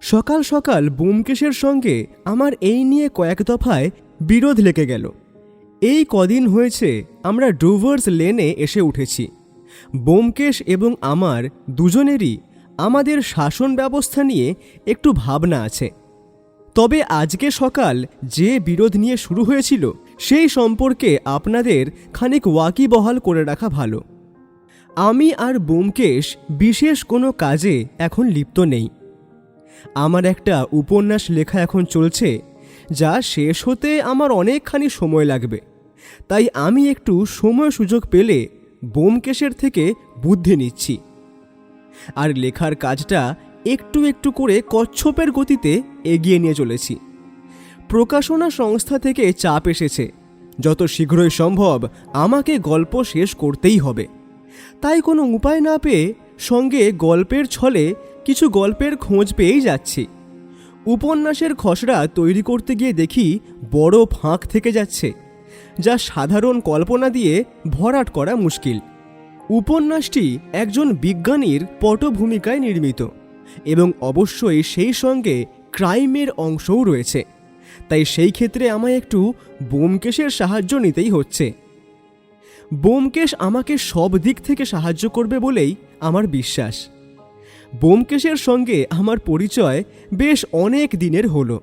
সকাল সকাল ব্যোমকেশের সঙ্গে আমার এই নিয়ে কয়েক দফায় বিরোধ লেগে গেল। এই কদিন হয়েছে আমরা ডুভার্স লেনে এসে উঠেছি। ব্যোমকেশ এবং আমার দুজনেরই আমাদের শাসন ব্যবস্থা নিয়ে একটু ভাবনা আছে। তবে আজকে সকাল যে বিরোধ নিয়ে শুরু হয়েছিল সেই সম্পর্কে আপনাদের খানিক ওয়াকিবহাল করে রাখা ভালো। আমি আর ব্যোমকেশ বিশেষ কোনো কাজে এখন লিপ্ত নেই। আমার একটা উপন্যাস লেখা এখন চলছে, যা শেষ হতে আমার অনেকখানি সময় লাগবে। তাই আমি একটু সময় সুযোগ পেলে ব্যোমকেশের থেকে বুদ্ধি নিচ্ছি, আর লেখার কাজটা একটু একটু করে কচ্ছপের গতিতে এগিয়ে নিয়ে চলেছি। প্রকাশনা সংস্থা থেকে চাপ এসেছে, যত শীঘ্রই সম্ভব আমাকে গল্প শেষ করতেই হবে। তাই কোনো উপায় না পেয়ে সঙ্গে গল্পের ছলে কিছু গল্পের খোঁজ পেয়েই যাচ্ছি। উপন্যাসের খসড়া তৈরি করতে গিয়ে দেখি বড় ফাঁক থেকে যাচ্ছে, যা সাধারণ কল্পনা দিয়ে ভরাট করা মুশকিল। উপন্যাসটি একজন বিজ্ঞানীর পটভূমিকায় নির্মিত এবং অবশ্যই সেই সঙ্গে ক্রাইমের অংশও রয়েছে। তাই সেই ক্ষেত্রে আমায় একটু ব্যোমকেশের সাহায্য নিতেই হচ্ছে। ব্যোমকেশ আমাকে সব দিক থেকে সাহায্য করবে বলেই আমার বিশ্বাস। ব্যোমকেশের সঙ্গে আমার পরিচয় বেশ অনেক দিনের হলো,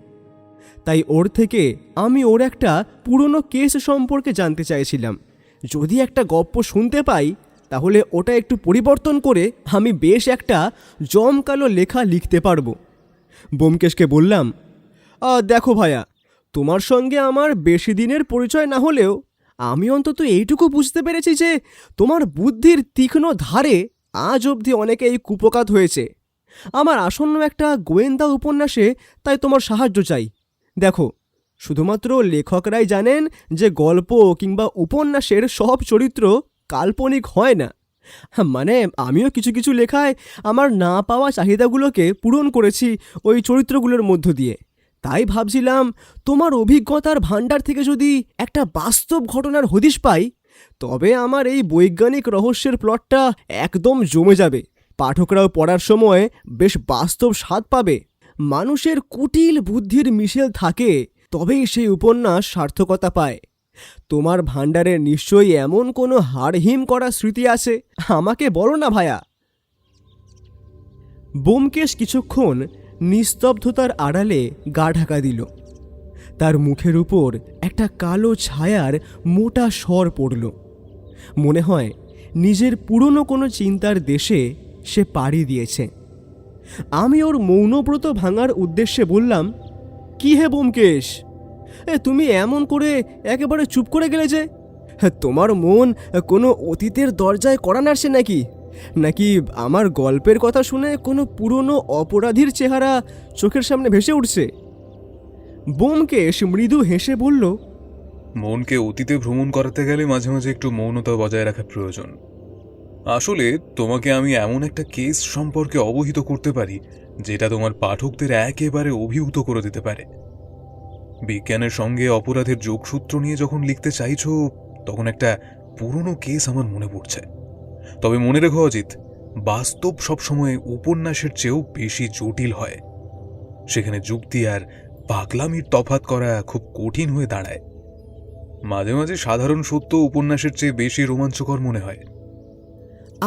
তাই ওর থেকে আমি ওর একটা পুরনো কেস সম্পর্কে জানতে চাইছিলাম। যদি একটা গল্প শুনতে পাই তাহলে ওটা একটু পরিবর্তন করে আমি বেশ একটা জমকালো লেখা লিখতে পারবো। ব্যোমকেশকে বললাম, দেখো ভাইয়া, তোমার সঙ্গে আমার বেশি দিনের পরিচয় না হলেও আমি অন্তত এইটুকু বুঝতে পেরেছি যে তোমার বুদ্ধির তীক্ষ্ণ ধারে আজ অবধি অনেকেই কুপকাত হয়েছে। আমার আসন্ন একটা গোয়েন্দা উপন্যাসে তাই তোমার সাহায্য চাই। দেখো, শুধুমাত্র লেখকরাই জানেন যে গল্প কিংবা উপন্যাসের সব চরিত্র কাল্পনিক হয় না। মানে আমিও কিছু কিছু লেখায় আমার না পাওয়া চাহিদাগুলোকে পূরণ করেছি ওই চরিত্রগুলোর মধ্য দিয়ে। তাই ভাবছিলাম তোমার অভিজ্ঞতার ভাণ্ডার থেকে যদি একটা বাস্তব ঘটনার হদিশ পাই, তবে আমার এই বৈজ্ঞানিক রহস্যের প্লটটা একদম জমে যাবে। পাঠকরাও পড়ার সময় বেশ বাস্তব স্বাদ পাবে। মানুষের কুটিল বুদ্ধির মিশেল থাকে, তবেই সেই উপন্যাস সার্থকতা পায়। তোমার ভাণ্ডারে নিশ্চয়ই এমন কোনো হাড়হিম করা স্মৃতি আছে, আমাকে বলো না ভায়া। ব্যোমকেশ কিছুক্ষণ নিস্তব্ধতার আড়ালে গা ঢাকা দিল। তার মুখের উপর একটা কালো ছায়ার মোটা স্বর পড়ল। মনে হয় নিজের পুরনো কোনো চিন্তার দেশে সে পাড়ি দিয়েছে। আমি ওর মৌনব্রত ভাঙার উদ্দেশ্যে বললাম, কি হে ব্যোমকেশ, তুমি এমন করে একেবারে চুপ করে গেলে যে? তোমার মন কোনো অতীতের দরজায় কড়া নাড়ছে নাকি? নাকি আমার গল্পের কথা শুনে কোনো পুরনো অপরাধীর চেহারা চোখের সামনে ভেসে উঠছে? ব্যোমকেশ মৃদু হেসে বলল, মনকে অতীতে ভ্রমণ করাতে গেলে মাঝে মাঝে একটু মৌনতা বজায় রাখা প্রয়োজন। আসলে তোমাকে আমি এমন একটা কেস সম্পর্কে অবহিত করতে পারি যেটা তোমার পাঠকদের একেবারে অভিভূত করে দিতে পারে। বিজ্ঞানের সঙ্গে অপরাধের যোগসূত্র নিয়ে যখন লিখতে চাইছো, তখন একটা পুরনো কেস আমার মনে পড়ছে। তবে মনে রেখো অজিত, বাস্তব সবসময় উপন্যাসের চেয়েও বেশি জটিল হয়। সেখানে যুক্তি আর পাগলামির তফাৎ করা খুব কঠিন হয়ে দাঁড়ায়। মাঝে মাঝে সাধারণ সত্য উপন্যাসের চেয়ে বেশি রোমাঞ্চকর মনে হয়।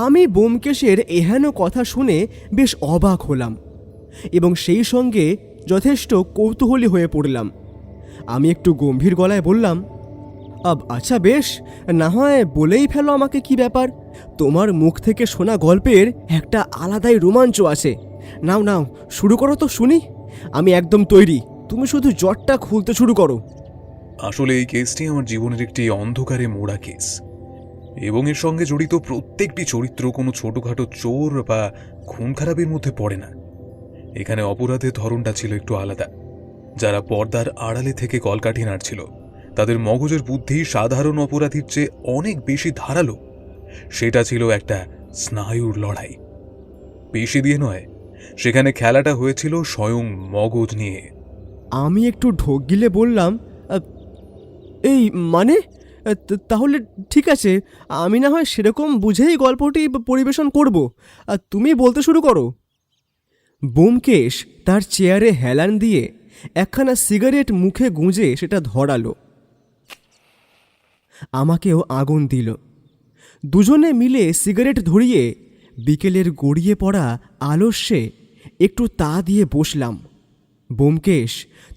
আমি ব্যোমকেশের এহেন কথা শুনে বেশ অবাক হলাম এবং সেই সঙ্গে যথেষ্ট কৌতূহলী হয়ে পড়লাম। আমি একটু গম্ভীর গলায় বললাম, আচ্ছা বেশ, না হয় বলেই ফেলো আমাকে কি ব্যাপার। তোমার মুখ থেকে শোনা গল্পের একটা আলাদাই রোমাঞ্চ আছে। নাও নাও, শুরু করো তো শুনি। আমি একদম তৈরি, তুমি শুধু জটটা খুলতে শুরু করো। আসলে এই কেসটি আমার জীবনের একটি অন্ধকারে মোড়া কেস, এবং এর সঙ্গে জড়িত প্রত্যেকটি চরিত্র কোনো ছোটখাটো চোর বা খুন খারাপের মধ্যে পড়ে না। এখানে অপরাধের ধরনটা ছিল একটু আলাদা। যারা পর্দার আড়ালে থেকে কলকাঠি নাড়ছিল, তাদের মগজের বুদ্ধি সাধারণ অপরাধীর চেয়ে অনেক বেশি ধারালো। সেটা ছিল একটা স্নায়ুর লড়াই, পেশি দিয়ে নয়। সেখানে খেলাটা হয়েছিল স্বয়ং মগজ নিয়ে। আমি একটু ঢোক গিলে বললাম, এই মানে তাহলে ঠিক আছে, আমি না হয় সেরকম বুঝেই গল্পটি পরিবেশন করব, তুমি বলতে শুরু করো। ব্যোমকেশ তার চেয়ারে হেলান দিয়ে একখানা সিগারেট মুখে গুঁজে সেটা ধরালো। আমাকেও আগুন দিল। দুজনে মিলে সিগারেট ধরিয়ে বিকেলের গড়িয়ে পড়া আলস্যে একটু তা দিয়ে বসলাম। ব্যোমকেশ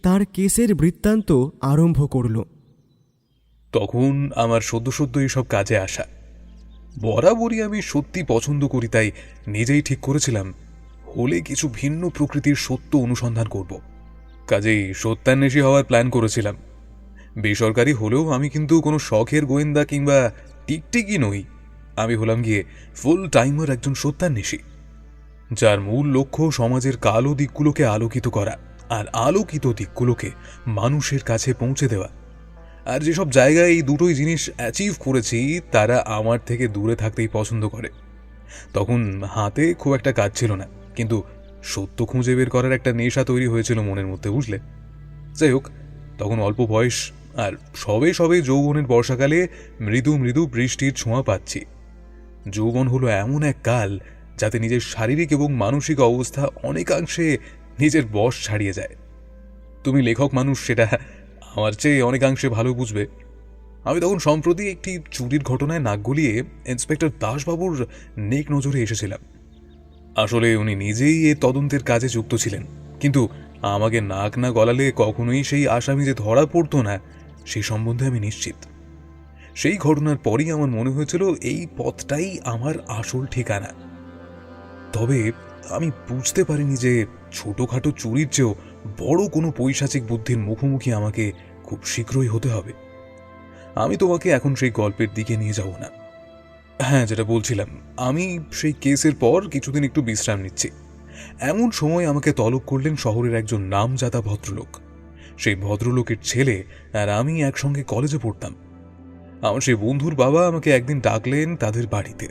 তার কেসের বৃত্তান্ত আরম্ভ করল। তখন আমার সদ্য সদ্য এইসব কাজে আসা। বরাবরই আমি সত্যি পছন্দ করি, তাই নিজেই ঠিক করেছিলাম হলে কিছু ভিন্ন প্রকৃতির সত্য অনুসন্ধান করব। কাজেই সত্যান্বেষী হওয়ার প্ল্যান করেছিলাম। বেসরকারি হলেও আমি কিন্তু কোনো শখের গোয়েন্দা কিংবা টিকটিকি নই। আমি হলাম গিয়ে ফুল টাইমার একজন সত্যান্বেষী, যার মূল লক্ষ্য সমাজের কালো দিকগুলোকে আলোকিত করা আর আলোকিত দিকগুলোকে মানুষের কাছে পৌঁছে দেওয়া। আর যেসব জায়গায় এই দুটোই জিনিস অ্যাচিভ করেছি তারা আমার থেকে দূরে থাকতেই পছন্দ করে। তখন হাতে খুব একটা কাজ ছিল না, কিন্তু সত্য খুঁজে বের করার একটা নেশা তৈরি হয়েছিল মনের মধ্যে, বুঝলে? যাই হোক, তখন অল্প বয়স আর সবে সবে যৌবনের বর্ষাকালে মৃদু মৃদু বৃষ্টির ছোঁয়া পাচ্ছি। যৌবন হলো এমন এক কাল যাতে নিজের শারীরিক এবং মানসিক অবস্থা অনেকাংশে নিজের বশ ছাড়িয়ে যায়। তুমি লেখক মানুষ, সেটা আমার চেয়ে অনেকাংশে ভালো বুঝবে। আমি তখন সম্প্রতি একটি চুরির ঘটনায় নাক গলিয়ে ইন্সপেক্টর দাসবাবুর নেক নজরে এসেছিলাম। আসলে উনি নিজেই এ তদন্তের কাজে যুক্ত ছিলেন, কিন্তু আমাকে নাক না গলালে কখনোই সেই আসামি যে ধরা পড়তো না সেই সম্বন্ধে আমি নিশ্চিত। সেই ঘটনার পরই আমার মনে হয়েছিল এই পথটাই আমার আসল ঠিকানা। তবে আমি বুঝতে পারিনি যে ছোটখাটো চুরির চেয়েও বড় কোনো পৈশাচিক বুদ্ধির মুখোমুখি আমাকে খুব শীঘ্রই হতে হবে। আমি তোমাকে এখন সেই গল্পের দিকে নিয়ে যাব না। হ্যাঁ, যেটা বলছিলাম, আমি সেই কেসের পর কিছুদিন একটু বিশ্রাম নিচ্ছি। এমন সময় আমাকে তলব করলেন শহরের একজন নামজাদা ভদ্রলোক। সেই ভদ্রলোকের ছেলে আর আমি একসঙ্গে কলেজে পড়তাম। আমার সেই বন্ধুর বাবা আমাকে একদিন ডাকলেন তাদের বাড়িতে।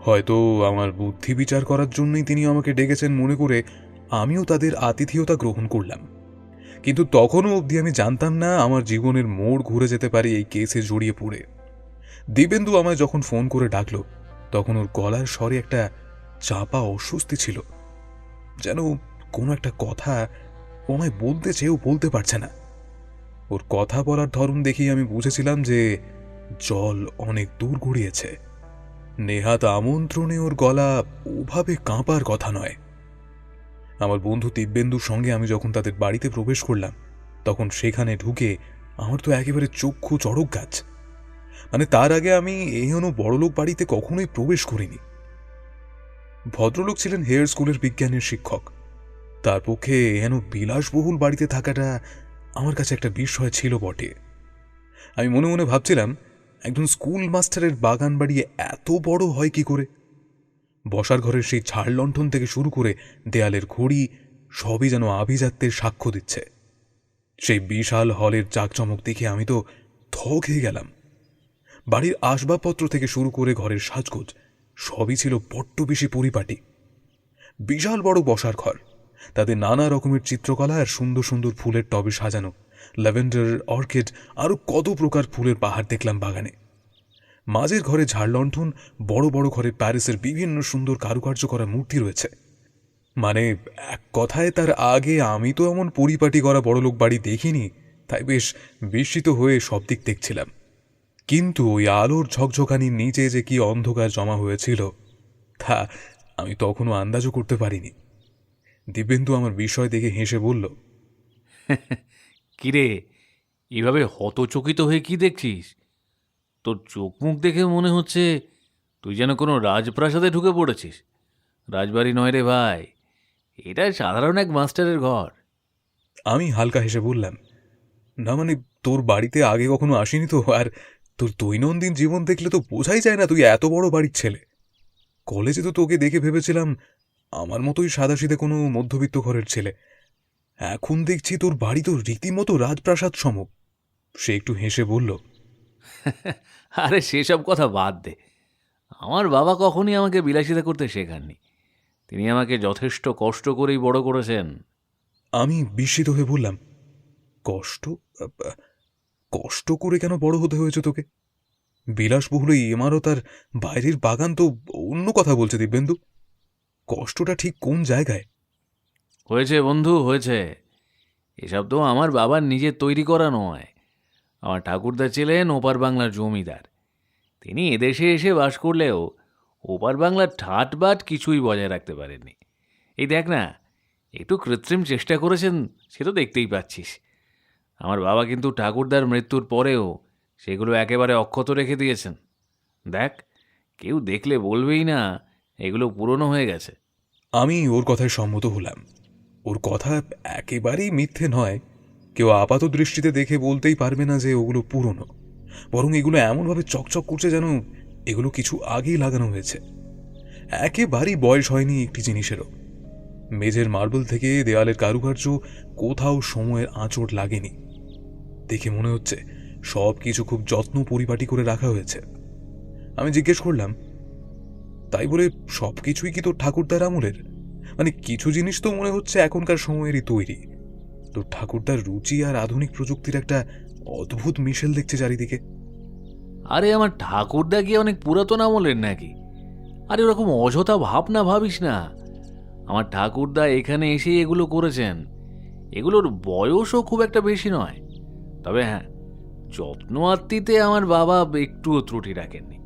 হয়তো আমার বুদ্ধি বিচার করার জন্যই তিনি আমাকে ডেকেছেন মনে করে আমিও তাদের আতিথেয়তা গ্রহণ করলাম। কিন্তু তখনও অবধি আমি জানতাম না আমার জীবনের মোড় ঘুরে যেতে পারে এই কেসে জড়িয়ে পড়ে। দিবেন্দু আমায় যখন ফোন করে ডাকলো, তখন ওর গলার স্বরে একটা চাপা অস্বস্তি ছিল, যেন কোনো একটা কথা ও আমায় বলতে চেয়েও বলতে পারছে না। ওর কথা বলার ধরন দেখেই আমি বুঝেছিলাম যে জল অনেক দূর গড়িয়েছে। নেহাত আমন্ত্রণে ওর গলা ওভাবে কাঁপার কথা নয়। আমার বন্ধু দিব্যেন্দুর সঙ্গে আমি যখন তাদের বাড়িতে প্রবেশ করলাম, তখন সেখানে ঢুকে আমার তো একেবারে চক্ষু চড়ক গাছ। মানে তার আগে আমি এহেন বড়লোক বাড়িতে কখনোই প্রবেশ করিনি। ভদ্রলোক ছিলেন হেয়ার স্কুলের বিজ্ঞানের শিক্ষক। তার পক্ষে এহেন বিলাসবহুল বাড়িতে থাকাটা আমার কাছে একটা বিস্ময় ছিল বটে। আমি মনে মনে ভাবছিলাম, একজন স্কুল মাস্টারের বাগান বাড়ি এত বড় হয় কি করে? বসার ঘরের সেই ঝাড় লণ্ঠন থেকে শুরু করে দেয়ালের ঘড়ি সবই যেন আভিজাত্যের সাক্ষ্য দিচ্ছে। সেই বিশাল হলের জাঁকজমক দেখে আমি তো থ খেয়ে গেলাম। বাড়ির আসবাবপত্র থেকে শুরু করে ঘরের সাজগোজ সবই ছিল বড্ড বেশি পরিপাটি। বিশাল বড় বসার ঘর, তাদের নানা রকমের চিত্রকলা আর সুন্দর সুন্দর ফুলের টবে সাজানো ল্যাভেন্ডার, অর্কিড, আরো কত প্রকার ফুলের পাহাড় দেখলাম বাগানে। মাঝের ঘরে ঝাড়লণ্ঠন, বড় বড় ঘরে প্যারিসের বিভিন্ন সুন্দর কারুকার্য করা মূর্তি রয়েছে। মানে এক কথায় তার আগে আমি তো এমন পরিপাটি করা বড়লোক বাড়ি দেখিনি, তাই বেশ বিস্মিত হয়ে সব দিক দেখছিলাম। কিন্তু ওই আলোর ঝকঝকানির নিচে যে কি অন্ধকার জমা হয়েছিল তা আমি তখনও আন্দাজও করতে পারিনি। দিব্যেন্দু আমার বিষয় দেখে হেসে বলল, কিরে, এভাবে হতচকিত হয়ে কি দেখছিস? তোর চোখ মুখ দেখে মনে হচ্ছে তুই যেন কোনো রাজপ্রাসাদে ঢুকে পড়েছিস। রাজবাড়ি নয় রে ভাই, এটা সাধারণ এক মাস্টারের ঘর। আমি হালকা হেসে বললাম, না মানে তোর বাড়িতে আগে কখনো আসিনি তো, আর তোর দৈনন্দিন জীবন দেখলে তো বোঝাই যায় না তুই এত বড় বাড়ির ছেলে। কলেজে তো তোকে দেখে ভেবেছিলাম আমার মতোই সাদাসিধে কোনো মধ্যবিত্ত ঘরের ছেলে। এখন দেখছি তোর বাড়ি তো রীতিমতো রাজপ্রাসাদ সম। সে একটু হেসে বলল, আরে সেসব কথা বাদ দে। আমার বাবা কখনই আমাকে বিলাসিতা করতে শেখাননি। তিনি আমাকে যথেষ্ট কষ্ট করেই বড় করেছেন। আমি বিস্মিত হয়ে বললাম, কষ্ট? কষ্ট করে কেন বড় হতে হয়েছে তোকে? বিলাসবহুল এই ইমারত আর বাইরের বাগান তো অন্য কথা বলছে দিব্যেন্দু। কষ্টটা ঠিক কোন জায়গায়? হয়েছে বন্ধু, হয়েছে। এসব তো আমার বাবার নিজের তৈরি করা নয়। আমার ঠাকুরদা ছিলেন ওপার বাংলার জমিদার। তিনি এদেশে এসে বাস করলেও ওপার বাংলার ঠাটবাট কিছুই বজায় রাখতে পারেননি। এই দেখ না, একটু কৃত্রিম চেষ্টা করেছেন, সে তো দেখতেই পাচ্ছিস। আমার বাবা কিন্তু ঠাকুরদার মৃত্যুর পরেও সেগুলো একেবারে অক্ষত রেখে দিয়েছেন। দেখ, কেউ দেখলে বলবেই না এগুলো পুরনো হয়ে গেছে। আমি ওর কথায় সম্মত হলাম। ওর কথা একেবারেই মিথ্যে নয়। কেউ আপাত দৃষ্টিতে দেখে বলতেই পারবে না যে ওগুলো পুরনো, বরং এগুলো এমনভাবে চকচক করছে যেন এগুলো কিছু আগেই লাগানো হয়েছে। একেবারেই বয়স হয়নি একটি জিনিসেরও। মেঝের মার্বেল থেকে দেওয়ালের কারুকার্য কোথাও সময়ের আঁচড় লাগেনি। দেখে মনে হচ্ছে সব কিছু খুব যত্ন পরিপাটি করে রাখা হয়েছে। আমি জিজ্ঞেস করলাম, তাই বলে সবকিছুই কি তোর ঠাকুরদার আমলের? মানে কিছু জিনিস তো মনে হচ্ছে এখনকার সময়েরই তৈরি। তোর ঠাকুরদার রুচি আর আধুনিক প্রযুক্তির একটা অদ্ভুত মিশেল দেখছে চারিদিকে। আরে আমার ঠাকুরদা কি অনেক পুরাতন আমলের নাকি? আরে ওরকম অযথা ভাবনা ভাবিস না। আমার ঠাকুরদা এখানে এসেই এগুলো করেছেন। এগুলোর বয়সও খুব একটা বেশি নয়। তবে হ্যাঁ, যত্ন আত্মিতে আমার বাবা একটুও ত্রুটি রাখেননি।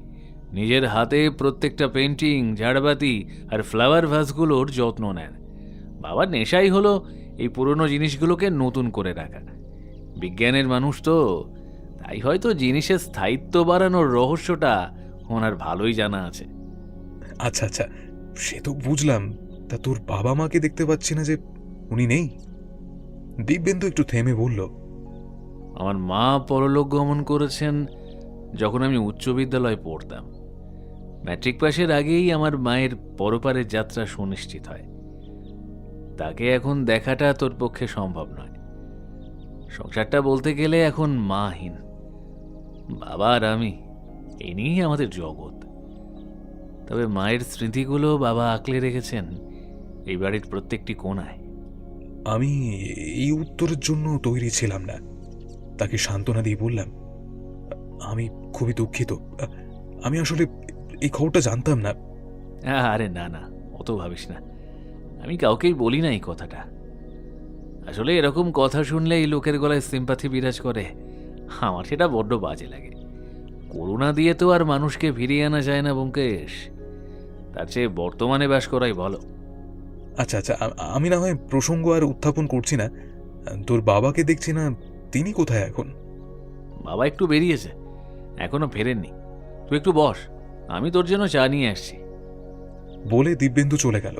নিজের হাতে প্রত্যেকটা পেন্টিং, ঝাড়বাতি আর ফ্লাওয়ার ভাসগুলোর যত্ন নেন। বাবার নেশাই হলো এই পুরনো জিনিসগুলোকে নতুন করে রাখা। বিজ্ঞানের মানুষ তো, তাই হয়তো জিনিসের স্থায়িত্ব বাড়ানোর রহস্যটা ওনার ভালোই জানা আছে। আচ্ছা আচ্ছা, সে তো বুঝলাম। তা তোর বাবা মাকে দেখতে পাচ্ছি না যে, উনি নেই? দিব্যেন্দু একটু থেমে বলল, আমার মা পরলোক গমন করেছেন যখন আমি উচ্চ বিদ্যালয়ে পড়তাম। ম্যাট্রিক পাশের আগেই আমার মায়ের পরপারের যাত্রা সুনিশ্চিত হয়। তাকে এখন দেখাটা তোর পক্ষে সম্ভব নয়। সংসারটা বলতে গেলে এখন মাহীন। বাবা আর আমি, এই নিয়েই আমাদের জগৎ। তবে মায়ের স্মৃতিগুলো বাবা আঁকলে রেখেছেন এই বাড়ির প্রত্যেকটি কোণায়। আমি এই উত্তরের জন্য তৈরি ছিলাম না। তাকে সান্ত্বনা দিয়ে বললাম, আমি খুবই দুঃখিত। আমি আসলে এই খবরটা জানতাম না। আরে না না, অত ভাবিস না। আমি কাউকেই বলি না এই কথাটা। আসলে এরকম কথা শুনলে এই লোকের গলায় সিম্পাথি বিরাজ করে, আমার সেটা বড্ড বাজে লাগে। করুণা দিয়ে তো আর মানুষকে ফিরিয়ে আনা যায় না ব্যোমকেশ। তার চেয়ে বর্তমানে বাস করাই ভালো। আচ্ছা আচ্ছা, আমি না হয় প্রসঙ্গ আর উত্থাপন করছি না। তোর বাবাকে দেখছি না, তিনি কোথায় এখন? বাবা একটু বেরিয়েছে, এখনো ফেরেননি। তুই একটু বস, আমি তোর জন্য চা নিয়ে আসছি। বলে দিব্যেন্দু চলে গেল।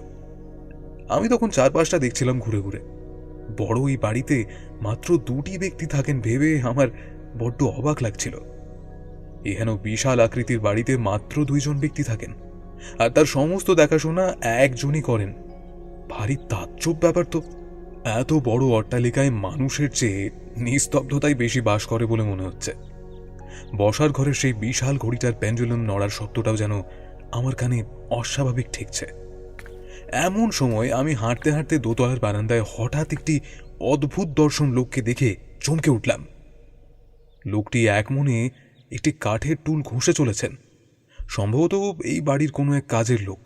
আমি তখন চারপাশটা দেখছিলাম ঘুরে ঘুরে। বড় এই বাড়িতে মাত্র দুটি ব্যক্তি থাকেন ভেবে আমার বড্ড অবাক লাগছিল। এহেন বিশাল আকৃতির বাড়িতে মাত্র 2 জন ব্যক্তি থাকেন, আর তার সমস্ত দেখাশোনা একজনই করেন। ভারী তাজ্জব ব্যাপার তো। এত বড় অট্টালিকায় মানুষের চেয়ে নিস্তব্ধতাই বেশি বাস করে বলে মনে হচ্ছে। বসার ঘরের সেই বিশাল ঘড়িটার পেন্ডুলাম নড়ার শব্দটাও যেন আমার কানে অস্বাভাবিক ঠেকছে। এমন সময় আমি হাঁটতে হাঁটতে দোতলার বারান্দায় হঠাৎ একটি অদ্ভুত দর্শন লোককে দেখে চমকে উঠলাম। লোকটি এক মনে একটি কাঠের টুল ঘষে চলেছেন। সম্ভবত এই বাড়ির কোনো এক কাজের লোক।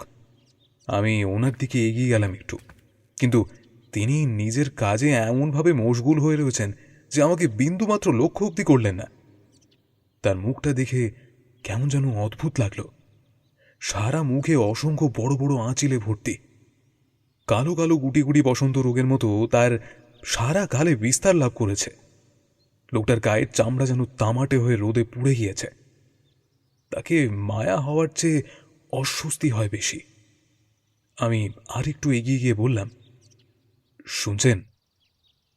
আমি ওনার দিকে এগিয়ে গেলাম একটু, কিন্তু তিনি নিজের কাজে এমনভাবে মশগুল হয়ে রয়েছেন যে আমাকে বিন্দুমাত্র লক্ষ্য অব্দি করলেন না। তার মুখটা দেখে কেমন যেন অদ্ভুত লাগলো। সারা মুখে অসংখ্য বড় বড় আঁচিলে ভর্তি। কালো কালো গুটি গুটি বসন্ত রোগের মতো তার সারা গালে বিস্তার লাভ করেছে। লোকটার গায়ের চামড়া যেন তামাটে হয়ে রোদে পুড়ে গিয়েছে। তাকে মায়া হওয়ার চেয়ে অস্বস্তি হয় বেশি। আমি আর একটু এগিয়ে গিয়ে বললাম, শুনছেন?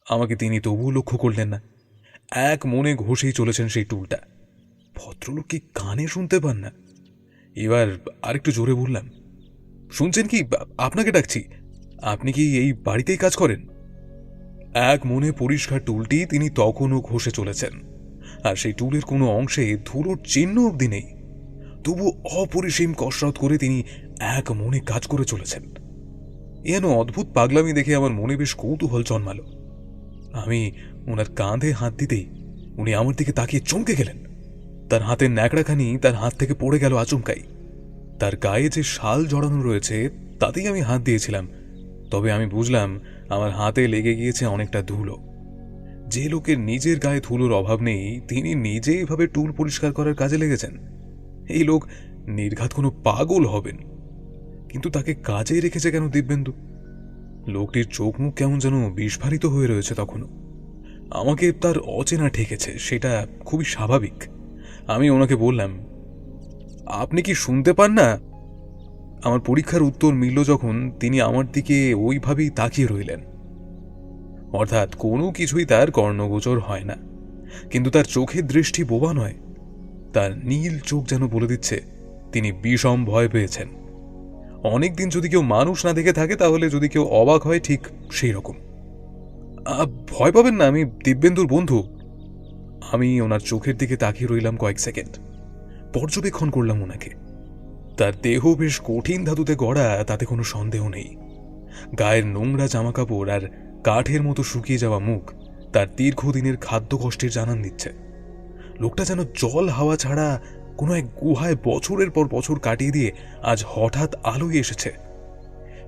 আমাকে তিনি তবুও লক্ষ্য করলেন না। এক মনে ঘষেই চলেছেন সেই টুলটা। ভদ্রলোক কি কানে শুনতে পান না? এবার আরেকটু জোরে বললাম, শুনছেন কি? আপনাকে ডাকছি। আপনি কি এই বাড়িতেই কাজ করেন? এক মনে পরিষ্কার টুলটি তিনি তখনও ঘষে চলেছেন, আর সেই টুলের কোনো অংশে ধুলোর চিহ্ন অবধি নেই। তবু অপরিসীম কসরত করে তিনি এক মনে কাজ করে চলেছেন। এন অদ্ভুত পাগলামি দেখে আমার মনে বেশ কৌতূহল জন্মালো। আমি ওনার কাঁধে হাত দিতেই উনি আমার দিকে তাকিয়ে চমকে গেলেন। তার হাতের ন্যাকড়াখানি তার হাত থেকে পড়ে গেল আচমকাই। তার গায়ে যে শাল জড়ানো রয়েছে তাতেই আমি হাত দিয়েছিলাম, তবে আমি বুঝলাম আমার হাতে লেগে গিয়েছে অনেকটা ধুলো। যে লোকের নিজের গায়ে ধুলোর অভাব নেই তিনি নিজে এভাবে টুল পরিষ্কার করার কাজে লেগেছেন। এই লোক নির্ঘাত কোনো পাগল হবেন, কিন্তু তাকে কাজে রেখেছে কেন দিব্যেন্দু? লোকটির চোখ মুখ কেমন যেন বিস্ফারিত হয়ে রয়েছে তখনও। আমাকে তার অচেনা ঠেকেছে, সেটা খুবই স্বাভাবিক। আমি ওনাকে বললাম, আপনি কি শুনতে পান না? আমার পরীক্ষার উত্তর মিলল যখন তিনি আমার দিকে ওইভাবেই তাকিয়ে রইলেন। অর্থাৎ কোনো কিছুই তার কর্ণগোচর হয় না, কিন্তু তার চোখের দৃষ্টি বোবা নয়। তার নীল চোখ যেন বলে দিচ্ছে তিনি বিষম ভয় পেয়েছেন। অনেকদিন যদি কেউ মানুষ না দেখে থাকে তাহলে যদি কেউ অবাক হয়, ঠিক সেই রকম। ভয় পাবেন না, আমি দিব্যেন্দুর বন্ধু। আমি ওনার চোখের দিকে তাকিয়ে রইলাম কয়েক সেকেন্ড, পর্যবেক্ষণ করলাম ওনাকে। তার দেহ বেশ কঠিন ধাতুতে গড়া, তাতে কোনো সন্দেহ নেই। গায়ের নোংরা জামাকাপড় আর কাঠের মতো শুকিয়ে যাওয়া মুখ তার দীর্ঘদিনের খাদ্য কষ্টের জানান দিচ্ছে। লোকটা যেন জল হাওয়া ছাড়া কোনো এক গুহায় বছরের পর বছর কাটিয়ে দিয়ে আজ হঠাৎ আলোয় এসেছে।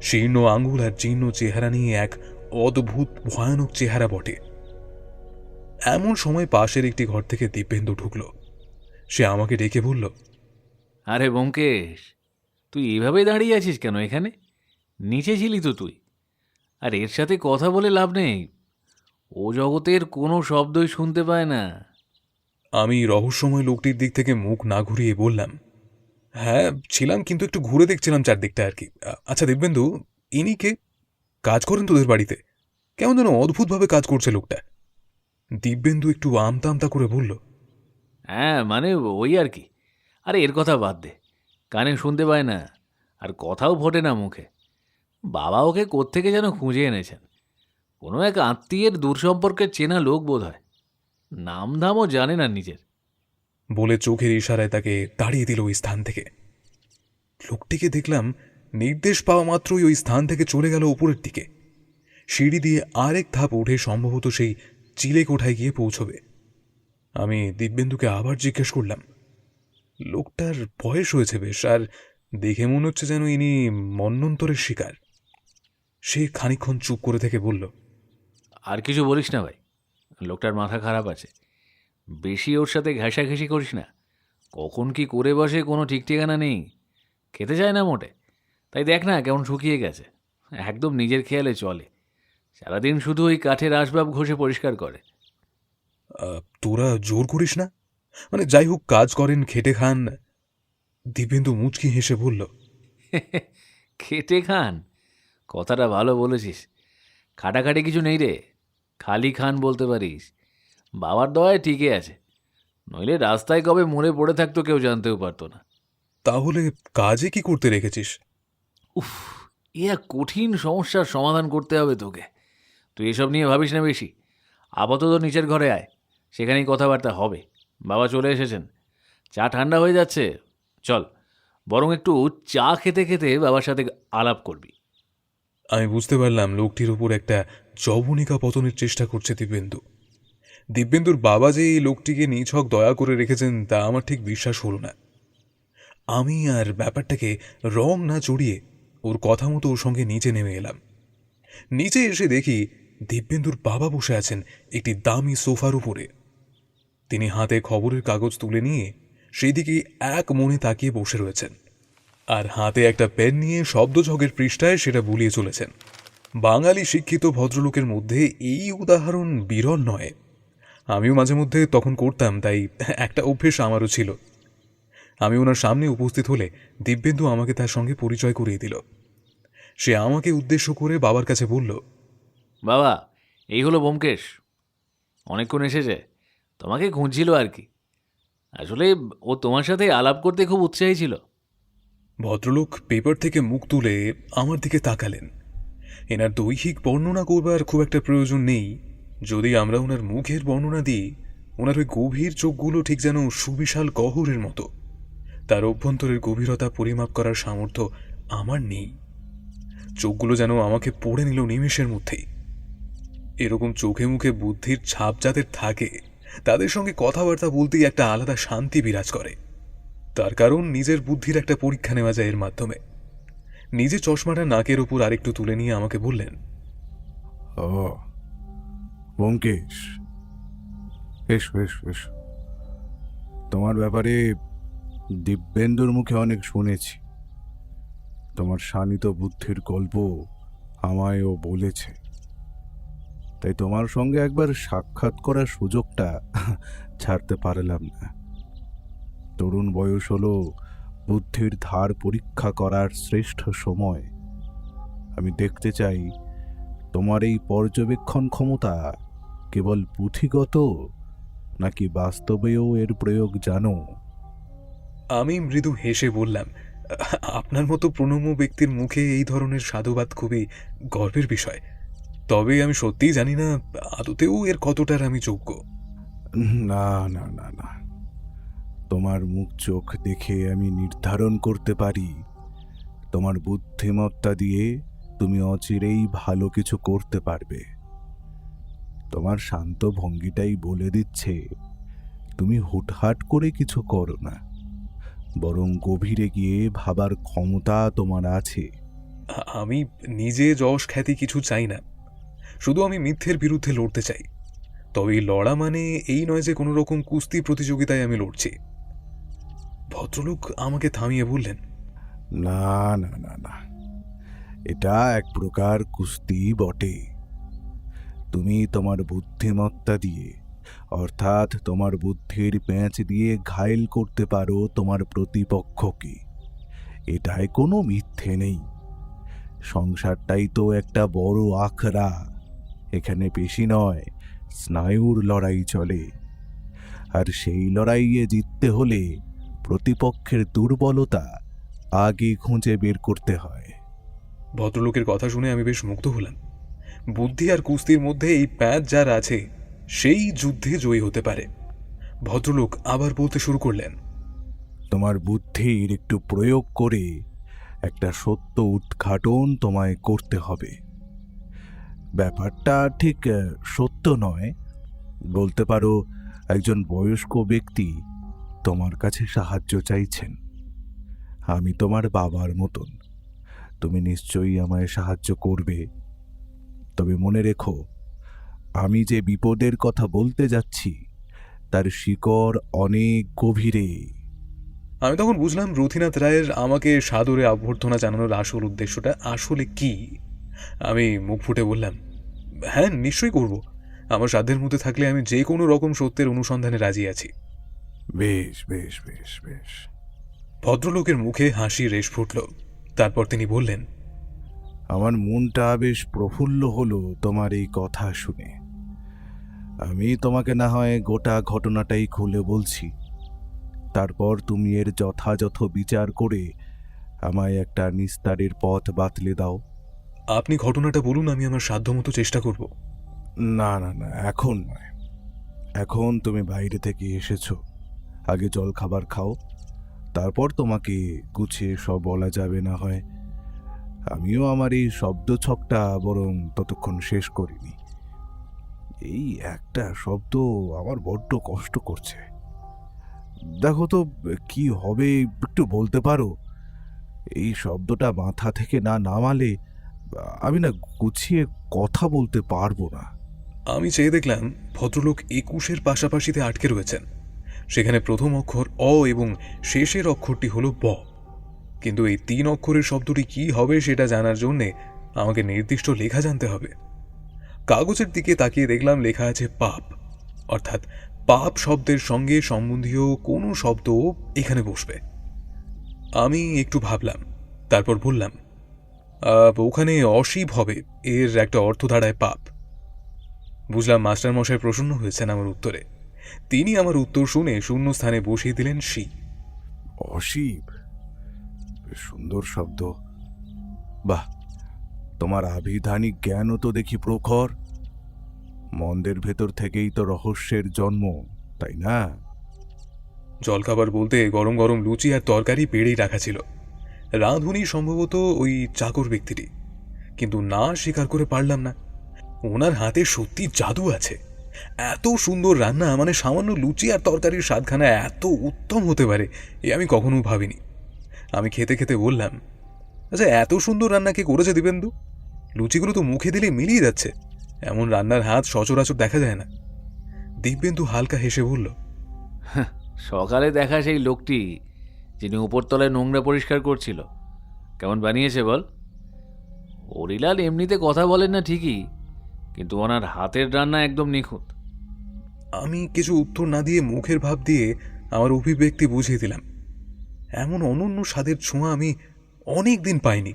শীর্ণ আঙুল আর জীর্ণ চেহারা নিয়ে এক অদ্ভুত ভয়ানক চেহারা বটে। এমন সময় পাশের একটি ঘর থেকে দিব্যেন্দু ঢুকল। সে আমাকে ডেকে বলল, আরে ব্যোমকেশ, তুই এভাবে দাঁড়িয়ে আছিস কেন এখানে? নিচে ছিলি তো তুই। আর এর সাথে কথা বলে লাভ নেই, ও জগতের কোনো শব্দই শুনতে পায় না। আমি রহস্যময় লোকটির দিক থেকে মুখ না ঘুরিয়ে বললাম, হ্যাঁ ছিলাম, কিন্তু একটু ঘুরে দেখছিলাম চারদিকটা আর কি। আচ্ছা দিব্যেন্দু, ইনি কে? কাজ করেন তোদের বাড়িতে? কেমন যেন অদ্ভুতভাবে কাজ করছে লোকটা। দিব্যেন্দু একটু আমতা আমতা করে বলল, হ্যাঁ মানে ওই আর কি। আরে এর কথা বাদ দে, কানে শুনতে পায় না আর কথাও ফোটে না মুখে। বাবা ওকে কোত্থেকে যেন খুঁজে এনেছেন, কোনো এক আত্মীয়ের দূর সম্পর্কের চেনা লোক বোধ হয়। নাম ধামও জানে না নিজের। বলে চোখের ইশারায় তাকে তাড়িয়ে দিল ওই স্থান থেকে। লোকটিকে দেখলাম নির্দেশ পাওয়া মাত্রই ওই স্থান থেকে চলে গেল উপরের দিকে। সিঁড়ি দিয়ে আরেক ধাপ উঠে সম্ভবত সেই চিলে কোঠায় গিয়ে পৌঁছবে। আমি দিব্যেন্দুকে আবার জিজ্ঞেস করলাম, লোকটার বয়স হয়েছে বেশ, আর দেখে মনে হচ্ছে যেন ইনি মন্বন্তরের শিকার। সে খানিকক্ষণ চুপ করে থেকে বলল, আর কিছু বলিস না ভাই, লোকটার মাথা খারাপ আছে। বেশি ওর সাথে ঘেঁষাঘেঁষি করিস না। কখন কি করে বসে কোনো ঠিক ঠিকানা নেই। খেতে চায় না মোটে, তাই দেখ না কেমন শুকিয়ে গেছে। একদম নিজের খেয়ালে চলে, সারাদিন শুধু ওই কাঠের আসবাব ঘষে পরিষ্কার করে। তোরা জোর করিস না, মানে যাই হোক কাজ করেন, খেটে খান। দিব্যেন্দু মুচকি হেসে বলল, খেটে খান, কথাটা ভালো বলেছিস। খাটাখাটি কিছু নেই রে, খালি খান বলতে পারিস। বাবার দয়ায় ঠিকই আছে, নইলে রাস্তায় কবে মরে পড়ে থাকতো কেউ জানতেও পারতো না। তাহলে কাজে কি করতে রেখেছিস? উফ, এ এক কঠিন সমস্যার সমাধান করতে হবে তোকে। তুই এসব নিয়ে ভাবিস না বেশি। আপাতত নিচের ঘরে আয়, সেখানেই কথাবার্তা হবে। বাবা চলে এসেছেন, চা ঠান্ডা হয়ে যাচ্ছে। চল বরং একটু চা খেতে খেতে বাবার সাথে আলাপ করবি। আমি বুঝতে পারলাম লোকটির উপর একটা যবনিকা পতনের চেষ্টা করছে দিব্যেন্দু। দিব্যেন্দুর বাবা যে এই লোকটিকে নিছক দয়া করে রেখেছেন তা আমার ঠিক বিশ্বাস হল না। আমি আর ব্যাপারটাকে রং না চড়িয়ে ওর কথা মতো ওর সঙ্গে নিচে নেমে এলাম। নিচে এসে দেখি দিব্যেন্দুর বাবা বসে আছেন একটি দামি সোফার উপরে। তিনি হাতে খবরের কাগজ তুলে নিয়ে সেদিকে এক মনে তাকিয়ে বসে রয়েছেন, আর হাতে একটা পেন নিয়ে শব্দঝগের পৃষ্ঠায় সেটা বুলিয়ে চলেছেন। বাঙালি শিক্ষিত ভদ্রলোকের মধ্যে এই উদাহরণ বিরল নয়। আমিও মাঝে মধ্যে তখন করতাম, তাই একটা অভ্যেস আমারও ছিল। আমি ওনার সামনে উপস্থিত হলে দিব্যেন্দু আমাকে তার সঙ্গে পরিচয় করিয়ে দিল। সে আমাকে উদ্দেশ্য করে বাবার কাছে বলল, বাবা, এই হলো ব্যোমকেশ। অনেকক্ষণ এসেছে, তোমাকে খুঁজছিল আর কি। আসলে ও তোমার সাথে আলাপ করতে খুব উৎসাহী ছিল। ভদ্রলোক পেপার থেকে মুখ তুলে আমার দিকে তাকালেন। এনার দৈহিক বর্ণনা করবার খুব একটা প্রয়োজন নেই। যদি আমরা ওনার মুখের বর্ণনা দিই, ওনার ওই গভীর চোখগুলো ঠিক যেন সুবিশাল গহরের মতো। তার অভ্যন্তরের গভীরতা পরিমাপ করার সামর্থ্য আমার নেই। চোখগুলো যেন আমাকে পড়ে নিল নিমেষের মধ্যেই। এরকম চোখে মুখে বুদ্ধির ছাপ যাদের থাকে তাদের সঙ্গে কথাবার্তা বলতেই একটা আলাদা শান্তি বিরাজ করে। তার কারণ নিজের বুদ্ধির একটা পরীক্ষা নেওয়া যায় এর মাধ্যমে। নিজে চশমাটা নাকের ওপর আরেকটু তুলে নিয়ে আমাকে বললেন, ও ব্যোমকেশ, এসো এসো এসো। তোমার ব্যাপারে দিব্যেন্দুর মুখে অনেক শুনেছি। তোমার শানিত বুদ্ধির গল্প আমায়ও বলেছে, তাই তোমার সঙ্গে একবার সাক্ষাৎ করার সুযোগটা ছাড়তে পারলাম না। তরুণ বয়স হলো বুদ্ধির ধার পরীক্ষা করার শ্রেষ্ঠ সময়। আমি দেখতে চাই তোমার এই পর্যবেক্ষণ ক্ষমতা কেবল পুঁথিগত নাকি বাস্তবেও এর প্রয়োগ জানো। আমি মৃদু হেসে বললাম, আপনার মতো প্রণম্য ব্যক্তির মুখে এই ধরনের সাধুবাদ খুবই গর্বের বিষয়। তবে আমি সত্যিই জানি না আদতেও এর কতটার আমি যোগ্য। না না না না, তোমার মুখ চোখ দেখে আমি নির্ধারণ করতে পারি তোমার বুদ্ধিমত্তা দিয়ে তুমি অচিরেই ভালো কিছু করতে পারবে। তোমার শান্ত ভঙ্গিটাই বলে দিচ্ছে তুমি হুটহাট করে কিছু করো না, বরং গভীরে গিয়ে ভাবার ক্ষমতা তোমার আছে। আমি নিজে যশ খ্যাতি কিছু চাই না, শুধু আমি মিথ্যের বিরুদ্ধে লড়তে চাই। তবে এই লড়া মানে এই নয় যে কোনো রকম কুস্তি প্রতিযোগিতায় আমি লড়ছি। ভদ্রলোক আমাকে থামিয়ে বললেন, না না না না, এটা এক প্রকার কুস্তি বটে। তুমি তোমার বুদ্ধিমত্তা দিয়ে, অর্থাৎ তোমার বুদ্ধির প্যাঁচ দিয়ে ঘায়েল করতে পারো তোমার প্রতিপক্ষকে। এটায় কোনো মিথ্যে নেই। সংসারটাই তো একটা বড় আখড়া। এখানে পেশি নয়, স্নায়ুর লড়াই চলে। আর সেই লড়াইয়ে জিততে হলে প্রতিপক্ষের দুর্বলতা আগে খুঁজে বের করতে হয়। ভদ্রলোকের কথা শুনে আমি বেশ মুগ্ধ হলাম। বুদ্ধি আর কুস্তির মধ্যে এই প্যাঁচ যার আছে সেই যুদ্ধে জয়ী হতে পারে। ভদ্রলোক আবার বলতে শুরু করলেন, তোমার বুদ্ধির একটু প্রয়োগ করে একটা সত্য উদ্ঘাটন তোমায় করতে হবে। ব্যাপারটা ঠিক সত্য নয়, বলতে পারো একজন বয়স্ক ব্যক্তি তোমার কাছে সাহায্য চাইছেন। আমি তোমার বাবার মতন, তুমি নিশ্চয়ই আমায় সাহায্য করবে। তবে মনে রেখো, আমি যে বিপদের কথা বলতে যাচ্ছি তার শিকড় অনেক গভীরে। আমি তখন বুঝলাম রথীনাথ রায়ের আমাকে সাদরে অভ্যর্থনা জানানোর আসল উদ্দেশ্যটা আসলে কি। আমি মুখ ফুটে বললাম, হ্যাঁ নিশ্চয়ই করব। আমার সাধ্যের মধ্যে থাকলে আমি যে কোনো রকম সত্যের অনুসন্ধানে রাজি আছি। বেশ বেশ বেশ বেশ। ভদ্রলোকের মুখে হাসি রেশ ফুটল। তারপর তিনি বললেন, আমার মনটা বেশ প্রফুল্ল হলো তোমার এই কথা শুনে। আমি তোমাকে না হয় গোটা ঘটনাটাই খুলে বলছি, তারপর তুমি এর যথাযথ বিচার করে আমায় একটা নিস্তারের পথ বাতলে দাও। আপনি ঘটনাটা বলুন, আমি আমার সাধ্যমতো চেষ্টা করব। না না না, এখন নয়। এখন তুমি বাইরে থেকে এসেছো, আগে জল খাবার খাও, তারপর তোমাকে গুছিয়ে সব বলা যাবে না হয়। আমিও আমার এই শব্দ ছকটা বরং ততক্ষণ শেষ করিনি। এই একটা শব্দ আমার বড্ড কষ্ট করছে। দেখো তো কি হবে, একটু বলতে পারো? এই শব্দটা মাথা থেকে না নামালে আমি না গুছিয়ে কথা বলতে পারবো না। আমি চেয়ে দেখলাম ভদ্রলোক 21-এর পাশাপাশিতে আটকে রয়েছেন। সেখানে প্রথম অক্ষর অ এবং শেষের অক্ষরটি হলো ব। কিন্তু এই 3 অক্ষরের শব্দটি কি হবে সেটা জানার জন্যে আমাকে নির্দিষ্ট লেখা জানতে হবে। কাগজের দিকে তাকিয়ে দেখলাম লেখা আছে পাপ, অর্থাৎ পাপ শব্দের সঙ্গে সম্বন্ধীয় কোনো শব্দ এখানে বসবে। আমি একটু ভাবলাম, তারপর বললাম, ওখানে অশিব হবে, এর একটা অর্থ দাঁড়ায় পাপ। বুঝলাম মাস্টারমশাই প্রসন্ন হয়েছেন আমার উত্তরে। তিনি আমার উত্তর শুনে শূন্য স্থানে বসিয়ে দিলেন শি। অশিব, সুন্দর শব্দ। বাহ, তোমার আভিধানিক জ্ঞানও তো দেখি প্রখর। মন্দের ভেতর থেকেই তো রহস্যের জন্ম, তাই না? জলখাবার বলতে গরম গরম লুচি আর তরকারি বেড়েই রাখা ছিল। রাঁধুনি সম্ভবত ওই চাকর ব্যক্তিটি, কিন্তু না স্বীকার করে পারলাম না। ওনার হাতে সত্যি জাদু আছে। এত সুন্দর রান্না, মানে সামান্য লুচি আর তরকারির স্বাদখানা এত উত্তম হতে পারে এ আমি কখনো ভাবিনি। আমি খেতে খেতে বললাম, আচ্ছা এত সুন্দর রান্না কে করেছে দিবেন্দু? লুচিগুলো তো মুখে দিলে মিলিয়ে যাচ্ছে। এমন রান্নার হাত সচরাচর দেখা যায় না। দিব্যেন্দু হালকা হেসে বলল, সকালে দেখা সেই লোকটি যিনি উপরতলায় নোংরা পরিষ্কার করছিল, কেমন বানিয়েছে বল? হরিলাল এমনিতে কথা বলেন না ঠিকই, কিন্তু ওনার হাতের রান্না একদম নিখুঁত। আমি কিছু উত্তর না দিয়ে মুখের ভাব দিয়ে আমার অভিব্যক্তি বুঝিয়ে দিলাম। এমন অনন্য স্বাদের ছোঁয়া আমি অনেক দিন পাইনি।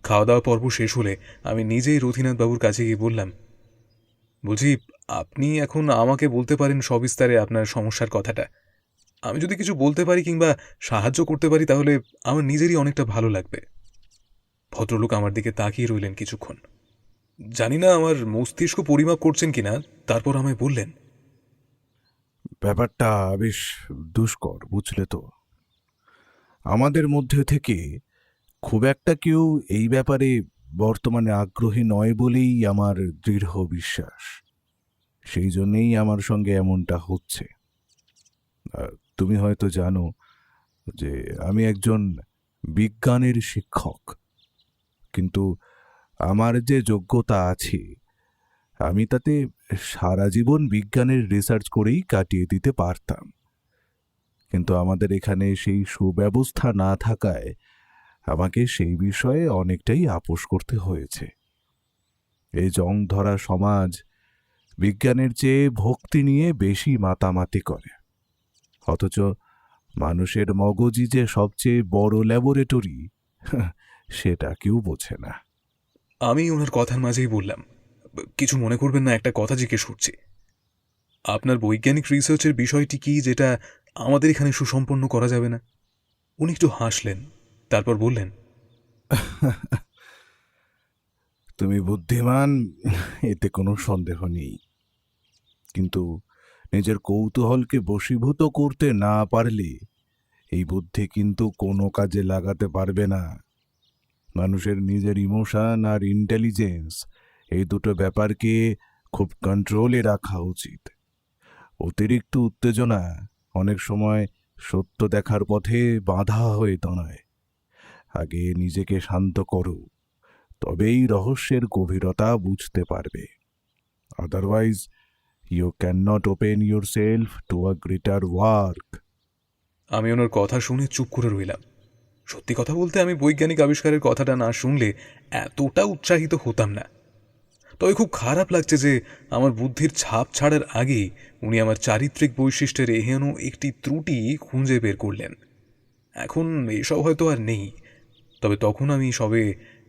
খাওয়া দাওয়া পর্ব শেষ হলে আমি নিজেই রথীনাথ বাবুর কাছে গিয়ে বললাম, বলছি, আপনি এখন আমাকে বলতে পারেন সবিস্তারে আপনার সমস্যার কথাটা। আমি যদি কিছু বলতে পারি কিংবা সাহায্য করতে পারি তাহলে আমার নিজেরই অনেকটা ভালো লাগবে। ভদ্রলোক আমার দিকে তাকিয়ে রইলেন কিছুক্ষণ। জানি না আমার মস্তিষ্ক পরিমাপ করছেন কিনা, তারপর আমায় বললেন, ব্যাপারটা বেশ দুষ্কর, বুঝলে তো। আমাদের মধ্যে থেকে খুব একটা কেউ এই ব্যাপারে বর্তমানে আগ্রহী নয় বলেই আমার দৃঢ় বিশ্বাস। সেই জন্যেই আমার সঙ্গে এমনটা হচ্ছে। তুমি হয়তো জানো যে আমি একজন বিজ্ঞানের শিক্ষক, কিন্তু আমার যে যোগ্যতা আছে আমি তাতে সারা জীবন বিজ্ঞানের রিসার্চ করেই কাটিয়ে দিতে পারতাম। কিন্তু আমাদের এখানে সেই সুব্যবস্থা না থাকায় আমাকে সেই বিষয়ে অনেকটাই আপোস করতে হয়েছে। এই জং ধরা সমাজ বিজ্ঞানের চেয়ে ভক্তি নিয়ে বেশি মাতামাতি করে, অথচ মানুষের মগজই যে সবচেয়ে বড় ল্যাবরেটরি সেটা কেউ বোঝে না। আমি ওনার কথার মাঝেই বললাম, কিছু মনে করবেন না, একটা কথা জিজ্ঞেস করছি। আপনার বৈজ্ঞানিক রিসার্চের বিষয়টি কি যেটা আমাদের এখানে সুসম্পন্ন করা যাবে না? উনি একটু হাসলেন, তারপর বললেন, তুমি বুদ্ধিমান, এতে কোনো সন্দেহ নেই, কিন্তু নিজের কৌতূহলকে বশীভূত করতে না পারলে এই বুদ্ধি কিন্তু কোনো কাজে লাগাতে পারবে না। মানুষের নিজের ইমোশন আর ইন্টেলিজেন্স, এই দুটো ব্যাপারকে খুব কন্ট্রোলে রাখা উচিত। অতিরিক্ত উত্তেজনা অনেক সময় সত্য দেখার পথে বাধা হয়ে দাঁড়ায়। আগে নিজেকে শান্ত করো, তবেই রহস্যের গভীরতা বুঝতে পারবে। Otherwise you can not open yourself to a greater work. আমি ওনার কথা শুনে চুপ করে রইলাম। সত্যি কথা বলতে আমি বৈজ্ঞানিক আবিষ্কারের কথাটা না শুনলে এতটা উৎসাহিত হতাম না। তবে খুব খারাপ লাগছে যে আমার বুদ্ধির ছাপ ছাড়ার আগেই উনি আমার চারিত্রিক বৈশিষ্ট্যের এহেন একটি ত্রুটি খুঁজে বের করলেন। এখন এসব হয়তো আর নেই, তবে তখন আমি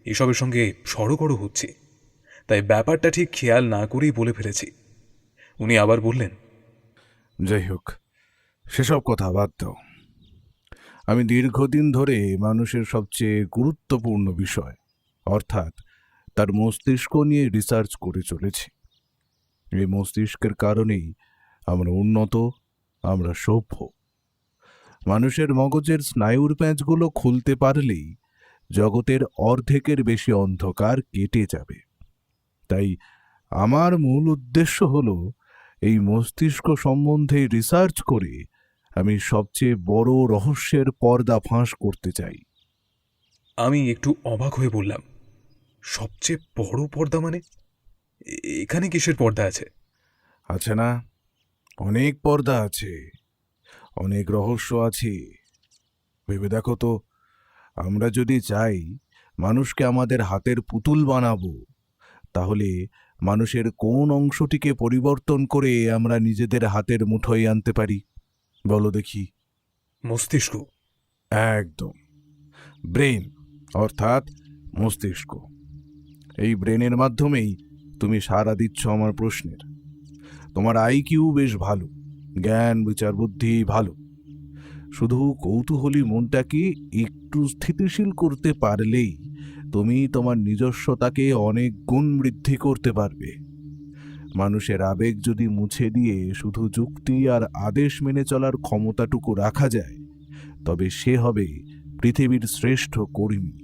এসবের সঙ্গে সড়গড় হচ্ছি, তাই ব্যাপারটা ঠিক খেয়াল না করেই বলে ফেলেছি। উনি আবার বললেন, যাই হোক, সেসব কথা বাদ দাও। আমি দীর্ঘদিন ধরে মানুষের সবচেয়ে গুরুত্বপূর্ণ বিষয় অর্থাৎ তার মস্তিষ্ক নিয়ে রিসার্চ করে চলেছি। এই মস্তিষ্কের কারণেই আমরা উন্নত, আমরা সভ্য। মানুষের মগজের স্নায়ুর প্যাঁচগুলো খুলতে পারলেই জগতের অর্ধেকের বেশি অন্ধকার কেটে যাবে। তাই আমার মূল উদ্দেশ্য হল এই মস্তিষ্ক সম্বন্ধে রিসার্চ করে আমি সবচেয়ে বড় রহস্যের পর্দা ফাঁস করতে চাই। আমি একটু অবাক হয়ে বললাম, সবচেয়ে বড় পর্দা মানে? এখানে কিসের পর্দা আছে? আছে না, অনেক পর্দা আছে, অনেক রহস্য আছে। ভেবে দেখো তো, আমরা যদি চাই মানুষকে আমাদের হাতের পুতুল বানাবো, তাহলে মানুষের কোন অংশটিকে পরিবর্তন করে আমরা নিজেদের হাতের মুঠোয় আনতে পারি বলো দেখি? মস্তিষ্ক। একদম, ব্রেন অর্থাৎ মস্তিষ্ক। এই ব্রেনের মাধ্যমেই তুমি সাড়া দিচ্ছ আমার প্রশ্নের। তোমার আইকিউ বেশ ভালো, জ্ঞান বিচার বুদ্ধি ভালো, শুধু কৌতূহলী মনটাকে একটু স্থিতিশীল করতে পারলেই তুমি তোমার নিজস্বতাকে অনেক গুণ বৃদ্ধি করতে পারবে। মানুষের আবেগ যদি মুছে দিয়ে শুধু যুক্তি আর আদেশ মেনে চলার ক্ষমতাটুকু রাখা যায়, তবে সে হবে পৃথিবীর শ্রেষ্ঠ কর্মী।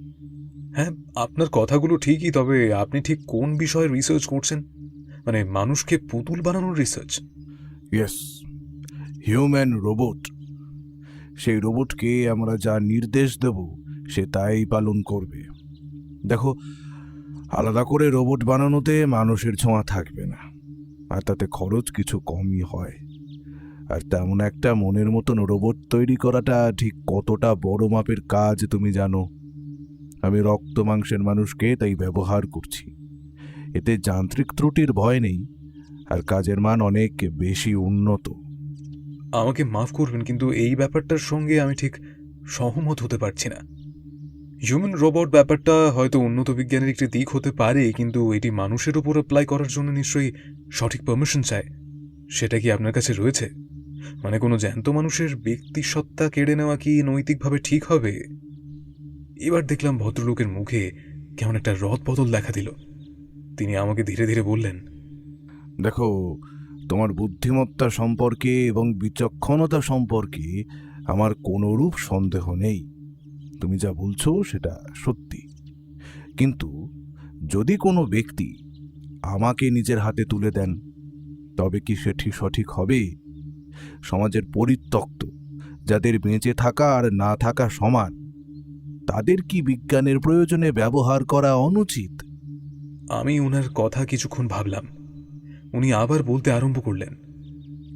হ্যাঁ, আপনার কথাগুলো ঠিকই, তবে আপনি ঠিক কোন বিষয়ে রিসার্চ করছেন? মানে মানুষকে পুতুল বানানোর রিসার্চ? Yes, human robot. সেই রোবটকে আমরা যা নির্দেশ দেব সে তাই পালন করবে। দেখো, আলাদা করে রোবট বানানোতে মানুষের ছোঁয়া থাকবে না, আর তাতে খরচ কিছু কমই হয়। আর তেমন একটা মনের মতন রোবট তৈরি করাটা ঠিক কতটা বড় মাপের কাজ তুমি জানো? আমি রক্ত মাংসের মানুষকে তাই ব্যবহার করছি। এতে যান্ত্রিক ত্রুটির ভয় নেই, আর কাজের মান অনেক বেশি উন্নত। আমাকে মাফ করবেন, কিন্তু এই ব্যাপারটার সঙ্গে আমি ঠিক সহমত হতে পারছি না। হিউম্যান রোবট ব্যাপারটা হয়তো উন্নত বিজ্ঞানের একটি দিক হতে পারে, কিন্তু এটি মানুষের উপর অ্যাপ্লাই করার জন্য নিশ্চয়ই সঠিক পারমিশন চায়। সেটা কি আপনার কাছে রয়েছে? মানে কোনো জ্যান্ত মানুষের ব্যক্তিসত্তা কেড়ে নেওয়া কি নৈতিকভাবে ঠিক হবে? এবার দেখলাম ভদ্রলোকের মুখে কেমন একটা রদবদল দেখা দিল। তিনি আমাকে ধীরে ধীরে বললেন, দেখো, তোমার বুদ্ধিমত্তা সম্পর্কে এবং বিচক্ষণতা সম্পর্কে আমার কোনোরূপ সন্দেহ নেই। তুমি যা বলছো সেটা সত্যি। কিন্তু যদি কোনো ব্যক্তি আমাকে নিজের হাতে তুলে দেন, তবে কি সেটি সঠিক হবে? সমাজের পরিত্যক্ত, যাদের বেঁচে থাকা আর না থাকা সমান, তাদের কি বিজ্ঞানের প্রয়োজনে ব্যবহার করা অনুচিত? আমি ওনার কথা কিছুক্ষণ ভাবলাম। উনি আবার বলতে আরম্ভ করলেন,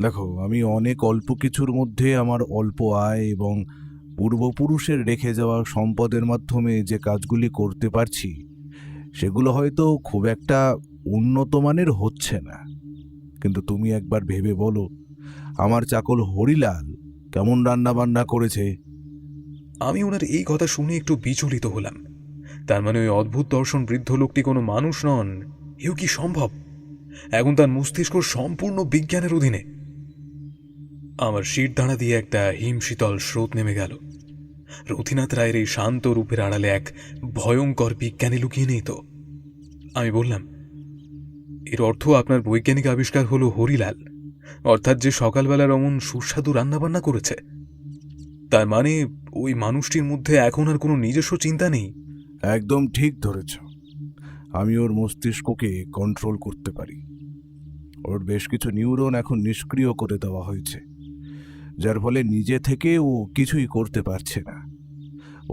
দেখো, আমি অনেক অল্প কিছুর মধ্যে আমার অল্প আয় এবং পূর্বপুরুষের রেখে যাওয়া সম্পদের মাধ্যমে যে কাজগুলি করতে পারছি, সেগুলো হয়তো খুব একটা উন্নত মানের হচ্ছে না। কিন্তু তুমি একবার ভেবে বলো, আমার চাকর হরিলাল কেমন রান্নাবান্না করেছে। আমি ওনার এই কথা শুনে একটু বিচলিত হলাম। তার মানে ওই অদ্ভুত দর্শন বৃদ্ধ লোকটি কোনো মানুষ নন? এও কি সম্ভব? এখন তার মস্তিষ্ক সম্পূর্ণ বিজ্ঞানের অধীনে। আমার শিরদাঁড়া দিয়ে একটা হিমশীতল স্রোত নেমে গেল। রথীনাথ রায়ের এই শান্ত রূপের আড়ালে এক ভয়ঙ্কর বিজ্ঞানী লুকিয়ে নেই তো? আমি বললাম, এর অর্থ আপনার বৈজ্ঞানিক আবিষ্কার হলো হরিলাল, অর্থাৎ যে সকালবেলার অমন সুস্বাদু রান্নাবান্না করেছে। তার মানে ওই মানুষটির মধ্যে এখন আর কোনো নিজস্ব চিন্তা নেই? একদম ঠিক ধরেছ। আমি ওর মস্তিষ্ককে কন্ট্রোল করতে পারি। ওর বেশ কিছু নিউরন এখন নিষ্ক্রিয় করে দেওয়া হয়েছে, যার ফলে নিজে থেকে ও কিছুই করতে পারছে না।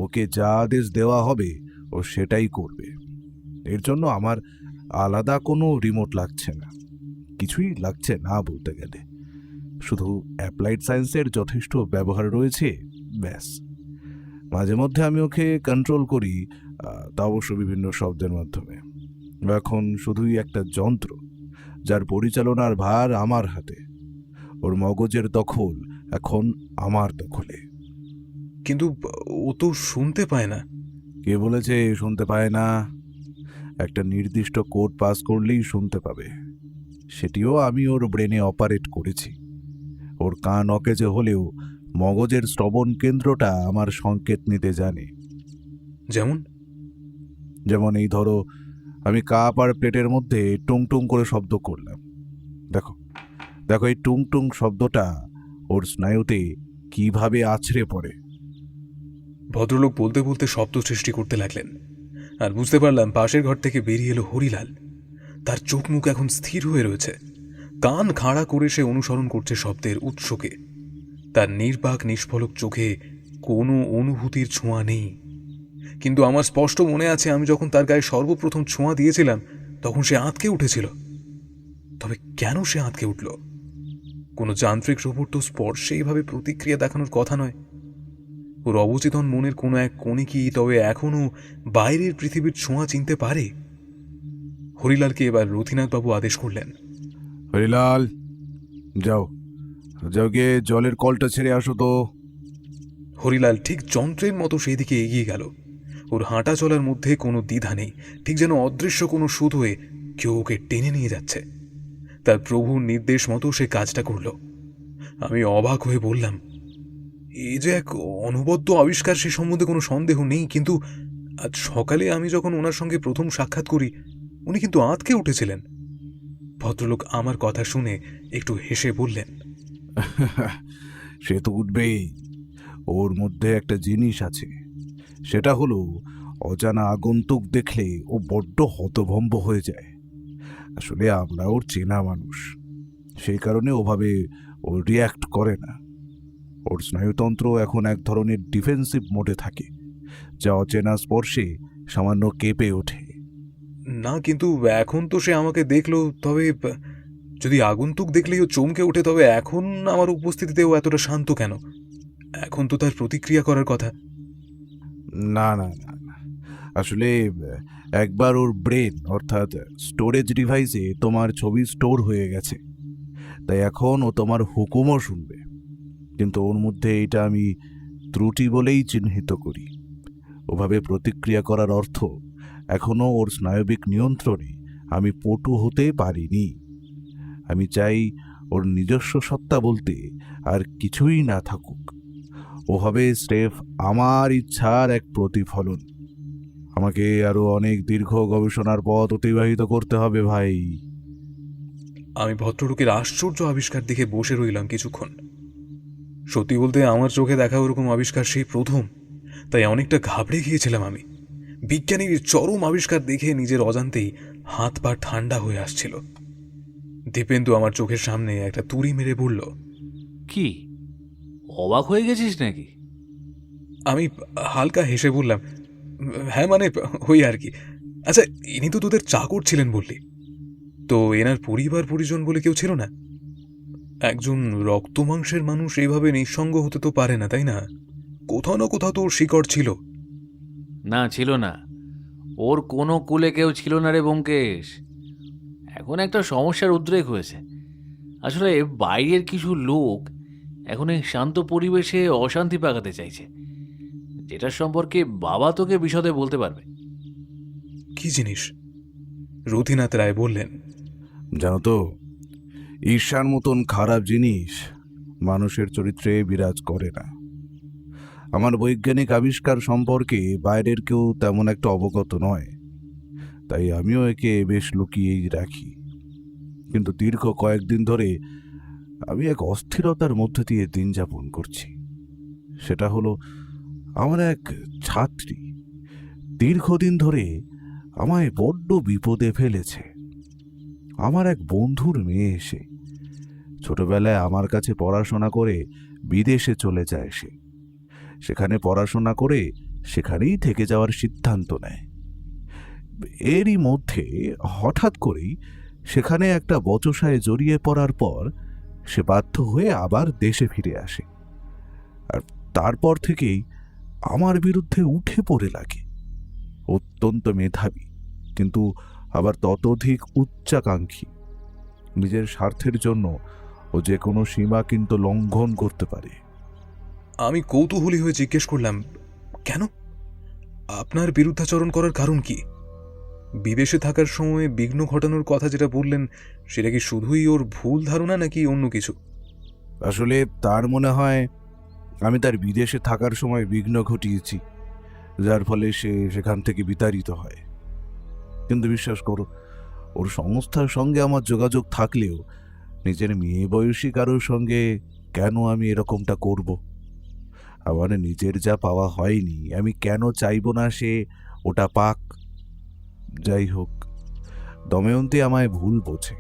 ওকে যা আদেশ দেওয়া হবে ও সেটাই করবে। এর জন্য আমার আলাদা কোনো রিমোট লাগছে না, কিছুই লাগছে না বলতে গেলে। শুধু অ্যাপ্লাইড সায়েন্সের যথেষ্ট ব্যবহার রয়েছে, ব্যাস। মাঝে মধ্যে আমি ওকে কন্ট্রোল করি, তা অবশ্য বিভিন্ন শব্দের মাধ্যমে। এখন শুধুই একটা যন্ত্র, যার পরিচালনার ভার আমার হাতে। ওর মগজের দখল এখন আমার দখলে। কিন্তু ও তো শুনতে পায় না। কে বলেছে শুনতে পায় না? একটা নির্দিষ্ট কোড পাস করলেই শুনতে পাবে। সেটিও আমি ওর ব্রেনে অপারেট করেছি। ওর কান অকেজে হলেও মগজের শ্রবণ কেন্দ্রটা আমার সংকেত নিতে জানে। যেমন এই ধরো, আমি কাপ আর প্লেটের মধ্যে টুং টুং করে শব্দ করলাম। দেখো দেখো, এই টুং টুং শব্দটা ওর স্নায়ুতে কিভাবে আছড়ে পড়ে। ভদ্রলোক বলতে বলতে শব্দ সৃষ্টি করতে লাগলেন, আর বুঝতে পারলাম পাশের ঘর থেকে বেরিয়ে এলো হরিলাল। তার চোখ মুখ এখন স্থির হয়ে রয়েছে, কান খাড়া করে সে অনুসরণ করছে শব্দের উৎসকে। তার নির্বাক নিষ্ফলক চোখে কোনো অনুভূতির ছোঁয়া নেই। কিন্তু আমার স্পষ্ট মনে আছে, আমি যখন তার গায়ে সর্বপ্রথম ছোঁয়া দিয়েছিলাম, তখন সে আঁতকে উঠেছিল। তবে কেন সে আঁতকে উঠল? কোনো যান্ত্রিক রোবট তো স্পর্শে এইভাবে প্রতিক্রিয়া দেখানোর কথা নয়। ওর অবচেতন মনের কোনো এক কোণে কি তবে এখনো বাইরের পৃথিবীর ছোঁয়া চিনতে পারে? হরিলালকে এবার রথীনাথবাবু আদেশ করলেন, হরিলাল, যাও যাও গিয়ে জলের কলটা ছেড়ে আসো তো। হরিলাল ঠিক যন্ত্রের মতো সেই দিকে এগিয়ে গেল। ওর হাঁটা চলার মধ্যে কোনো দ্বিধা নেই, ঠিক যেন অদৃশ্য কোনো সুদ হয়ে কেউ ওকে টেনে নিয়ে যাচ্ছে। তার প্রভুর নির্দেশ মতো সে কাজটা করল। আমি অবাক হয়ে বললাম, এই যে এক অনবদ্য আবিষ্কার, সে সম্বন্ধে কোনো সন্দেহ নেই, কিন্তু আজ সকালে আমি যখন ওনার সঙ্গে প্রথম সাক্ষাৎ করি, উনি কিন্তু আঁতকে উঠেছিলেন। ভদ্রলোক আমার কথা শুনে একটু হেসে বললেন, সে তো উঠবেই। ওর মধ্যে একটা জিনিস আছে, সেটা হলো অজানা আগন্তুক দেখলে ও বড্ড হতভম্ব হয়ে যায়। আসলে আমরা ওর চেনা মানুষ, সেই কারণে ওভাবে ও রিয়্যাক্ট করে না। ওর স্নায়ুতন্ত্র এখন এক ধরনের ডিফেন্সিভ মোডে থাকে, যা অচেনা স্পর্শে সামান্য কেঁপে ওঠে। না, কিন্তু এখন তো সে আমাকে দেখলো, তবে যদি আগন্তুক দেখলেই ও চমকে ওঠে, তবে এখন আমার উপস্থিতিতেও এতটা শান্ত কেন? এখন তো তার প্রতিক্রিয়া করার কথা। না না না না, আসলে একবার ওর ব্রেন অর্থাৎ স্টোরেজ ডিভাইসে তোমার ছবি স্টোর হয়ে গেছে, তাই এখন ও তোমার হুকুমও শুনবে। কিন্তু ওর মধ্যে এটা আমি ত্রুটি বলেই চিহ্নিত করি। ওভাবে প্রতিক্রিয়া করার অর্থ এখনও ওর স্নায়বিক নিয়ন্ত্রণে আমি পটু হতে পারিনি। আমি চাই ওর নিজস্ব সত্তা বলতে আর কিছুই না থাকুক। ও হবে স্রেফ আমার ইচ্ছার এক প্রতিফলন। আমাকে আরো অনেক দীর্ঘ গবেষণার পথ অতিবাহিত করতে হবে ভাই। আমি ভদ্রলোকের আশ্চর্য আবিষ্কার দেখে বসে রইলাম কিছুক্ষণ। সত্যি বলতে আমার চোখে দেখা ওরকম আবিষ্কার সেই প্রথম, তাই অনেকটা ঘাবড়ে গিয়েছিলাম আমি। বিজ্ঞানীর চরম আবিষ্কার দেখে নিজের অজান্তেই হাত পা ঠান্ডা হয়ে আসছিল। দীপেন্দু আমার চোখের সামনে একটা তুড়ি মেরে বলল, কি অবাক হয়ে গেছিস নাকি? আমি হালকা হেসে বললাম, হ্যাঁ মানে ওই আর কি। আচ্ছা, ইনি তো তোদের চাকর ছিলেন বললি, তো এনার পরিবার পরিজন বলে কেউ ছিল না? একজন রক্ত মাংসের মানুষ এইভাবে নিঃসঙ্গ হতে তো পারে না, তাই না? কোথাও না কোথাও তো ওর শিকড় ছিল। না, ছিল না। ওর কোনো কুলে কেউ ছিল না রে ব্যোমকেশ। এখন একটা সমস্যার উদ্রেক হয়েছে। আসলে বাইরের কিছু লোক এখন এই শান্ত পরিবেশে অশান্তি পাকাতে চাইছে, যেটার সম্পর্কে বাবা তোকে বিশদে বলতে পারবে। কি জিনিস? রথীনাথ রায় বললেন। জানো তো, ঈর্ষার মতন খারাপ জিনিস মানুষের চরিত্রে বিরাজ করে না। আমার বৈজ্ঞানিক আবিষ্কার সম্পর্কে বাইরের কেউ তেমন একটা অবগত নয়, তাই আমিও একে বেশ লুকিয়েই রাখি। কিন্তু দীর্ঘ কয়েকদিন ধরে আমি এক অস্থিরতার মধ্যে দিয়ে দিন যাপন করছি। সেটা হলো, আমার এক ছাত্রী দীর্ঘদিন ধরে আমায় বড্ড বিপদে ফেলেছে। আমার এক বন্ধুর মেয়ে এসে ছোটবেলায় আমার কাছে পড়াশোনা করে বিদেশে চলে যায়। সেখানে পড়াশোনা করে সেখানেই থেকে যাওয়ার সিদ্ধান্ত নেয়। এরই মধ্যে হঠাৎ করেই সেখানে একটা বচসায় জড়িয়ে পড়ার পর সে বাধ্য হয়ে আবার দেশে ফিরে আসে। আর তারপর থেকেই আমার বিরুদ্ধে উঠে পড়ে লাগে। অত্যন্ত মেধাবী, কিন্তু আবার ততোধিক উচ্চাকাঙ্ক্ষী। নিজের স্বার্থের জন্য ও যে কোনো সীমা কিন্তু লঙ্ঘন করতে পারে। আমি কৌতূহলী হয়ে জিজ্ঞেস করলাম, কেন? আপনার বিরুদ্ধাচরণ করার কারণ কি? বিদেশে থাকার সময় বিঘ্ন ঘটানোর কথা যেটা বললেন, সেটা কি শুধুই ওর ভুল ধারণা নাকি অন্য কিছু? আসলে তার মনে হয় আমি তার বিদেশে থাকার সময় বিঘ্ন ঘটিয়েছি, যার ফলে সে সেখান থেকে বিতাড়িত হয়। কিন্তু বিশ্বাস করো, ওর সংস্থার সঙ্গে আমার যোগাযোগ থাকলেও নিজের মেয়ে বয়সী কারোর সঙ্গে কেন আমি এরকমটা করব? আমার নিজের যা পাওয়া হয়নি, আমি কেন চাইব না সে ওটা পাক? যাই হোক, দময়ন্তী আমায় ভুল বোঝে,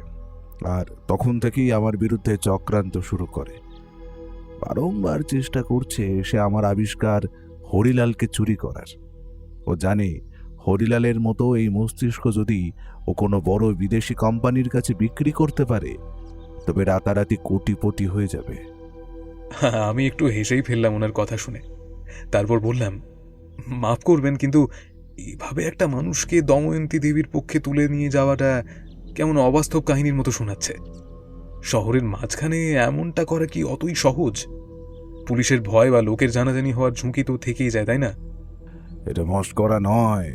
আর তখন থেকেই আমার বিরুদ্ধে চক্রান্ত শুরু করে। বারংবার চেষ্টা করছে সে আমার আবিষ্কার হরিলালকে চুরি করার। ও জানে হরিলালের মতো এই মস্তিষ্ক যদি ও কোনো বড় বিদেশি কোম্পানির কাছে বিক্রি করতে পারে, তবে রাতারাতি কোটিপতি হয়ে যাবে। আমি একটু হেসেই ফেললাম ওনার কথা শুনে। তারপর বললাম, মাফ করবেন, কিন্তু এইভাবে একটা মানুষকে দময়ন্তী দেবীর পক্ষে তুলে নিয়ে যাওয়াটা কেমন অবাস্তব কাহিনীর মতো শোনাচ্ছে। শহরের মাঝখানে এমনটা করা কি অতই সহজ? পুলিশের ভয় বা লোকের জানাজানি হওয়ার ঝুঁকি তো থেকেই যায়, তাই না? এটা মস্করা নয়,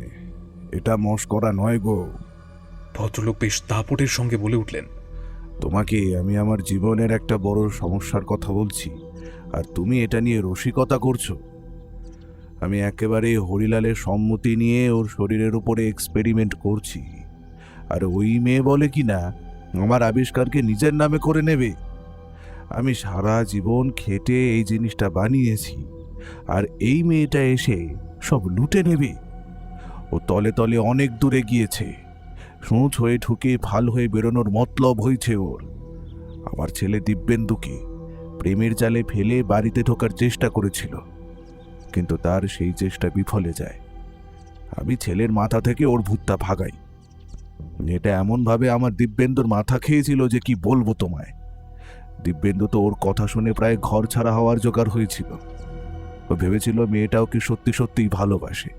এটা মস্করা নয় গো। ভদ্রলোক বেশ দাপটের সঙ্গে বলে উঠলেন, তোমাকে আমি আমার জীবনের একটা বড় সমস্যার কথা বলছি, আর তুমি এটা নিয়ে রসিকতা করছো। আমি একেবারে হরিলালের সম্মতি নিয়ে ওর শরীরের উপরে এক্সপেরিমেন্ট করছি, আর ওই মেয়ে বলে কি না আমার আবিষ্কারকে নিজের নামে করে নেবে। আমি সারা জীবন খেটে এই জিনিসটা বানিয়েছি, আর এই মেয়েটা এসে সব লুটে নেবে। ও তলে তলে অনেক দূরে গিয়েছে। সূঁচ হয়ে ঢুকে ফাল হয়ে বেরোনোর মতলব হয়েছে ওর। আমার ছেলে দিব্যেন্দুকে প্রেমের জালে ফেলে বাড়িতে ঢোকার চেষ্টা করেছিল, কিন্তু তার সেই চেষ্টা বিফলে যায়। আমি ছেলের মাথা থেকে ওর ভূতটা ভাগাই, এটা এমনভাবে আমার দিব্যেন্দুর মাথা খেয়েছিল যে কি বলবো তোমায়। দিব্যেন্দু তো ওর কথা শুনে প্রায় ঘর ছাড়া হওয়ার জোগাড় হয়েছিল। ও ভেবেছিল মেয়েটা ওকে সত্যি সত্যিই ভালোবাসে,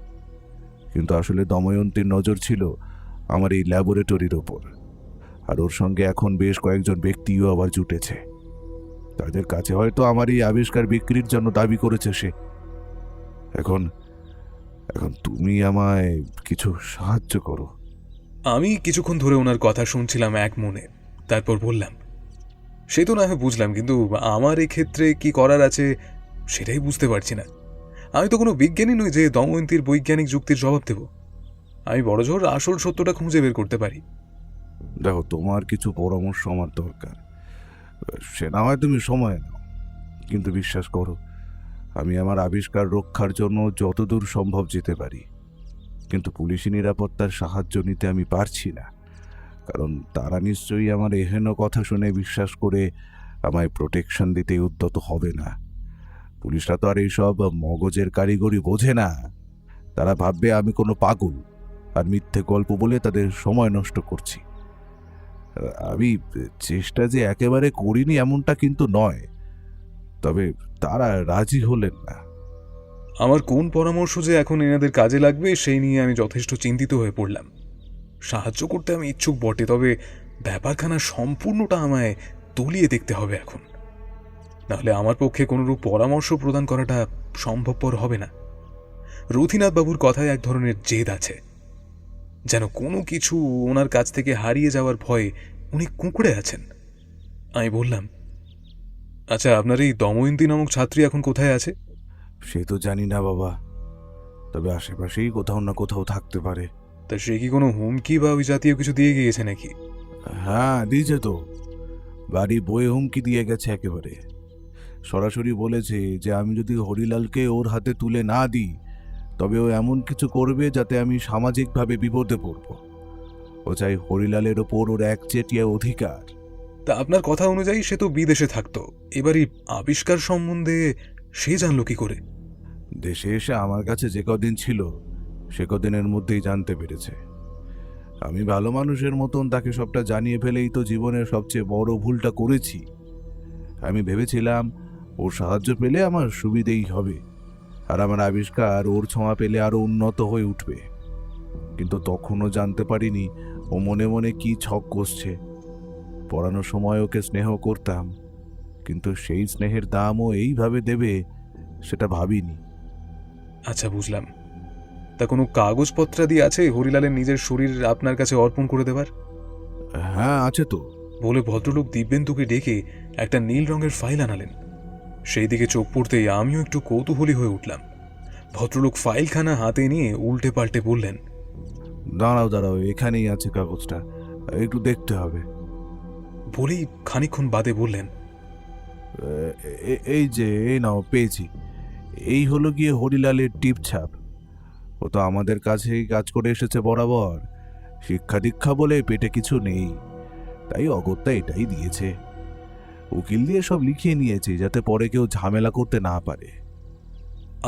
কিন্তু আসলে দময়ন্তীর নজর ছিল আমার এই ল্যাবরেটরির ওপর। আর ওর সঙ্গে এখন বেশ কয়েকজন ব্যক্তিও আবার জুটেছে। তাদের কাছে হয়তো আমার এই আবিষ্কার বিক্রির জন্য দাবি করেছে সে। এখন এখন তুমি আমায় কিছু সাহায্য করো। আমি কিছুক্ষণ ধরে ওনার কথা শুনছিলাম এক মনে, তারপর বললাম, সে তো না হয় বুঝলাম, কিন্তু আমার ক্ষেত্রে কি করার আছে সেটাই বুঝতে পারছি না। আমি তো কোনো বিজ্ঞানী নই যে দময়ন্তীর বৈজ্ঞানিক যুক্তির জবাব দেব। আমি বড়জোর আসল সত্যটা খুঁজে বের করতে পারি। দেখো, তোমার কিছু পরামর্শ আমার দরকার। সে না হয় তুমি সময় নাও, কিন্তু বিশ্বাস করো, আমি আমার আবিষ্কার রক্ষার জন্য যতদূর সম্ভব যেতে পারি। কিন্তু পুলিশি নিরাপত্তার সাহায্য নিতে আমি পারছি না, কারণ তারা নিশ্চয়ই আমার এহেন কথা শুনে বিশ্বাস করে আমায় প্রোটেকশন দিতে উদ্যত হবে না। পুলিশরা তো আর এইসব মগজের কারিগরি বোঝে না। তারা ভাববে আমি কোনো পাগল আর মিথ্যে গল্প বলে তাদের সময় নষ্ট করছি। আমি চেষ্টা যে একেবারে করিনি এমনটা কিন্তু নয়, তবে তারা রাজি হলেন না। আমার কোন পরামর্শ যে এখন এনাদের কাজে লাগবে সেই নিয়ে আমি যথেষ্ট চিন্তিত হয়ে পড়লাম। সাহায্য করতে আমি ইচ্ছুক বটে, তবে ব্যাপারখানা সম্পূর্ণটা আমায় তলিয়ে দেখতে হবে এখন। নাহলে আমার পক্ষে কোনোরূপ পরামর্শ প্রদান করাটা সম্ভবপর হবে না। রথীনাথ বাবুর কথায় এক ধরনের জেদ আছে, যেন কোনো কিছু ওনার কাছ থেকে হারিয়ে যাওয়ার ভয়ে উনি কুঁকড়ে আছেন। আমি বললাম, আচ্ছা, আপনার এই দময়ন্তী নামক ছাত্রী এখন কোথায় আছে? সে তো জানি না বাবা, তবে আশেপাশেই কোথাও না কোথাও থাকতে পারে। তা সে কি কোনো হুমকি বা ওই জাতীয় কিছু দিয়ে গিয়েছে নাকি? হ্যাঁ, দিয়েছে তো। বাড়ি বয়ে হুমকি দিয়ে গেছে একেবারে। সরাসরি বলেছে যে আমি যদি হরিলালকে ওর হাতে তুলে না দিই, তবে ও এমন কিছু করবে যাতে আমি সামাজিকভাবে বিপদে পড়ব। ও চাই হরিলালের ওপর ওর একচেটিয়া অধিকার। তা আপনার কথা অনুযায়ী সে তো বিদেশে থাকতো, এবারই আবিষ্কার সম্বন্ধে সে জানলো কি করে? দেশে এসে আমার কাছে যে কদিন ছিল সে কদিনের মধ্যেই জানতে পেরেছে। আমি ভালো মানুষের মতন তাকে সবটা জানিয়ে ফেলেই তো জীবনের সবচেয়ে বড় ভুলটা করেছি। আমি ভেবেছিলাম ওর সাহায্য পেলে আমার সুবিধেই হবে, আর আমার আবিষ্কার ওর ছোঁয়া পেলে আরো উন্নত হয়ে উঠবে। কিন্তু তখনও জানতে পারিনি ও মনে মনে কি ছক কষছে। পড়ানোর সময় ওকে স্নেহ করতাম, কিন্তু সেই স্নেহের দামও এইভাবে দেবে সেটা ভাবিনি। আচ্ছা, বুঝলাম। তা কোনো কাগজপত্রাদি আছে হরিলালের নিজের শরীর আপনার কাছে অর্পণ করে দেবার? হ্যাঁ, আছে তো। বলে ভদ্রলোক দিব্যেন্দুকে ডেকে একটা নীল রঙের ফাইল আনালেন। সেই দিকে চোখ পড়তেই আমিও একটু কৌতূহলী হয়ে উঠলাম। ভদ্রলোক ফাইলখানা হাতে নিয়ে উল্টে পাল্টে বললেন, দাঁড়াও দাঁড়াও, এখানেই আছে কাগজটা, একটু দেখতে হবে। বলেই খানিকক্ষণ বাদে বললেন, এই যে, এই নাও, পেয়েছি। এই হলো গিয়ে হরিলালের টিপ ছাপ। ও তো আমাদের কাছেই কাজ করে এসেছে বরাবর। শিক্ষা দীক্ষা বলে পেটে কিছু নেই, তাই অগত্যা এটাই দিয়েছে। উকিল দিয়ে সব লিখিয়ে নিয়েছি যাতে পরে কেউ ঝামেলা করতে না পারে।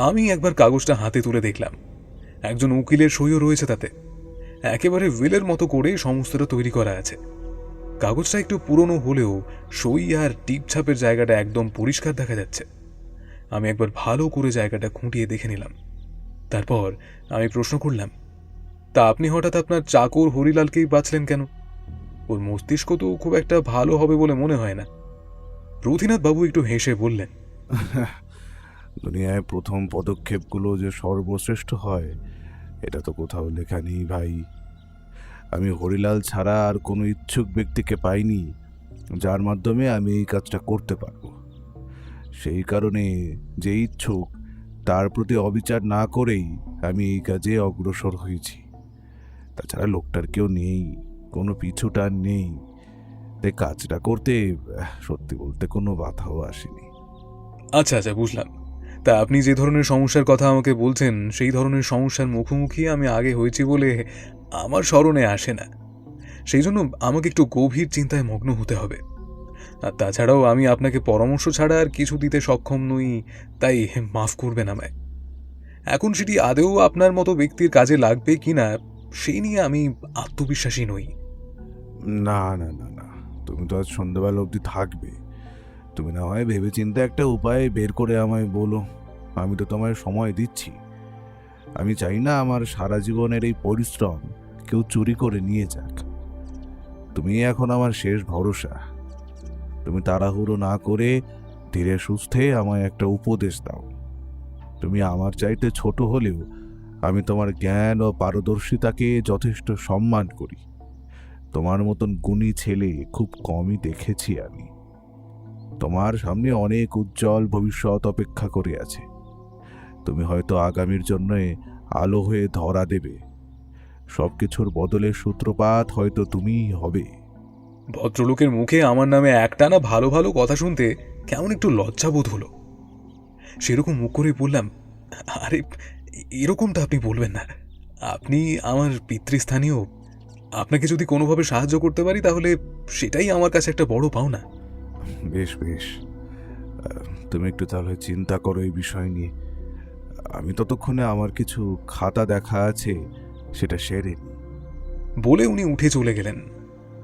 আমি একবার কাগজটা হাতে তুলে দেখলাম। একজন উকিলের সইও রয়েছে তাতে। একেবারে উইলের মতো করে সমস্তটা তৈরি করা আছে। কাগজটা একটু পুরনো হলেও সই আর টিপ ছাপের জায়গাটা একদম পরিষ্কার দেখা যাচ্ছে। আমি একবার ভালো করে জায়গাটা খুঁটিয়ে দেখে নিলাম। তারপর আমি প্রশ্ন করলাম, তা আপনি হঠাৎ আপনার চাকর হরিলালকেই বাঁচলেন কেন? ওর মস্তিষ্ক তো খুব একটা ভালো হবে বলে মনে হয় না। রথীনাথ বাবু একটু হেসে বললেন, দুনিয়ায় প্রথম পদক্ষেপগুলো যে সর্বশ্রেষ্ঠ হয় এটা তো কোথাও লেখা নেই ভাই। আমি হরিলাল ছাড়া আর কোনো ইচ্ছুক ব্যক্তিকে পাইনি যার মাধ্যমে আমি এই কাজটা করতে পারবো। সেই কারণে যে ইচ্ছুক তার প্রতি অবিচার না করেই আমি এই কাজে অগ্রসর হয়েছি। তাছাড়া লোকটার কেউ নেই, কোনো পিছুটান নেই, তাই কাজটা করতে সত্যি বলতে কোনো বাধাও আসেনি। আচ্ছা আচ্ছা, বুঝলাম। তা আপনি যে ধরনের সমস্যার কথা আমাকে বলছেন সেই ধরনের সমস্যার মুখোমুখি আমি আগে হয়েছি বলে আমার স্মরণে আসে না। সেই জন্য আমাকে একটু গভীর চিন্তায় মগ্ন হতে হবে। আর তাছাড়াও আমি আপনাকে পরামর্শ ছাড়া আর কিছু দিতে সক্ষম নই, তাই মাফ করবেন আমায়। এখন সেটি আদৌ আপনার মতো ব্যক্তির কাজে লাগবে কিনা সেই নিয়ে আমি আত্মবিশ্বাসী নই। না না না না, তুমি তো আজ সন্ধ্যাবেলা অবধি থাকবে। তুমি না হয় ভেবেচিন্তে একটা উপায় বের করে আমায় বলো। আমি তো তোমায় সময় দিচ্ছি। আমি চাই না আমার সারা জীবনের এই পরিশ্রম কেউ চুরি করে নিয়ে যাক। তুমি এখন আমার শেষ ভরসা। তুমি তাড়াহুড়ো না করে ধীরে সুস্থে আমায় একটা উপদেশ দাও। তুমি আমার চাইতে ছোট হলেও আমি তোমার জ্ঞান ও পারদর্শিতাকে যথেষ্ট সম্মান করি। তোমার মতন গুণী ছেলে খুব কমই দেখেছি আমি। তোমার সামনে অনেক উজ্জ্বল ভবিষ্যৎ অপেক্ষা করে আছে। তুমি হয়তো আগামীর জন্য আলো হয়ে ধরা দেবে। সবকিছুর বদলের সূত্রপাত হয়তো তুমিই হবে। ভদ্রলোকের মুখে আমার নামে একটানা ভালো ভালো কথা শুনতে কেমন একটু লজ্জাবোধ হলো। সেরকম মুখ করে বললাম, আরে এরকমটা আপনি বলবেন না। আপনি আমার পিতৃস্থানীয়। আপনাকে যদি কোনোভাবে সাহায্য করতে পারি তাহলে সেটাই আমার কাছে একটা বড় পাওনা। বেশ বেশ, তুমি একটু তাহলে চিন্তা করো এই বিষয় নিয়ে। আমি ততক্ষণে আমার কিছু খাতা দেখা আছে, সেটা সেরে নিই। বলে উনি উঠে চলে গেলেন।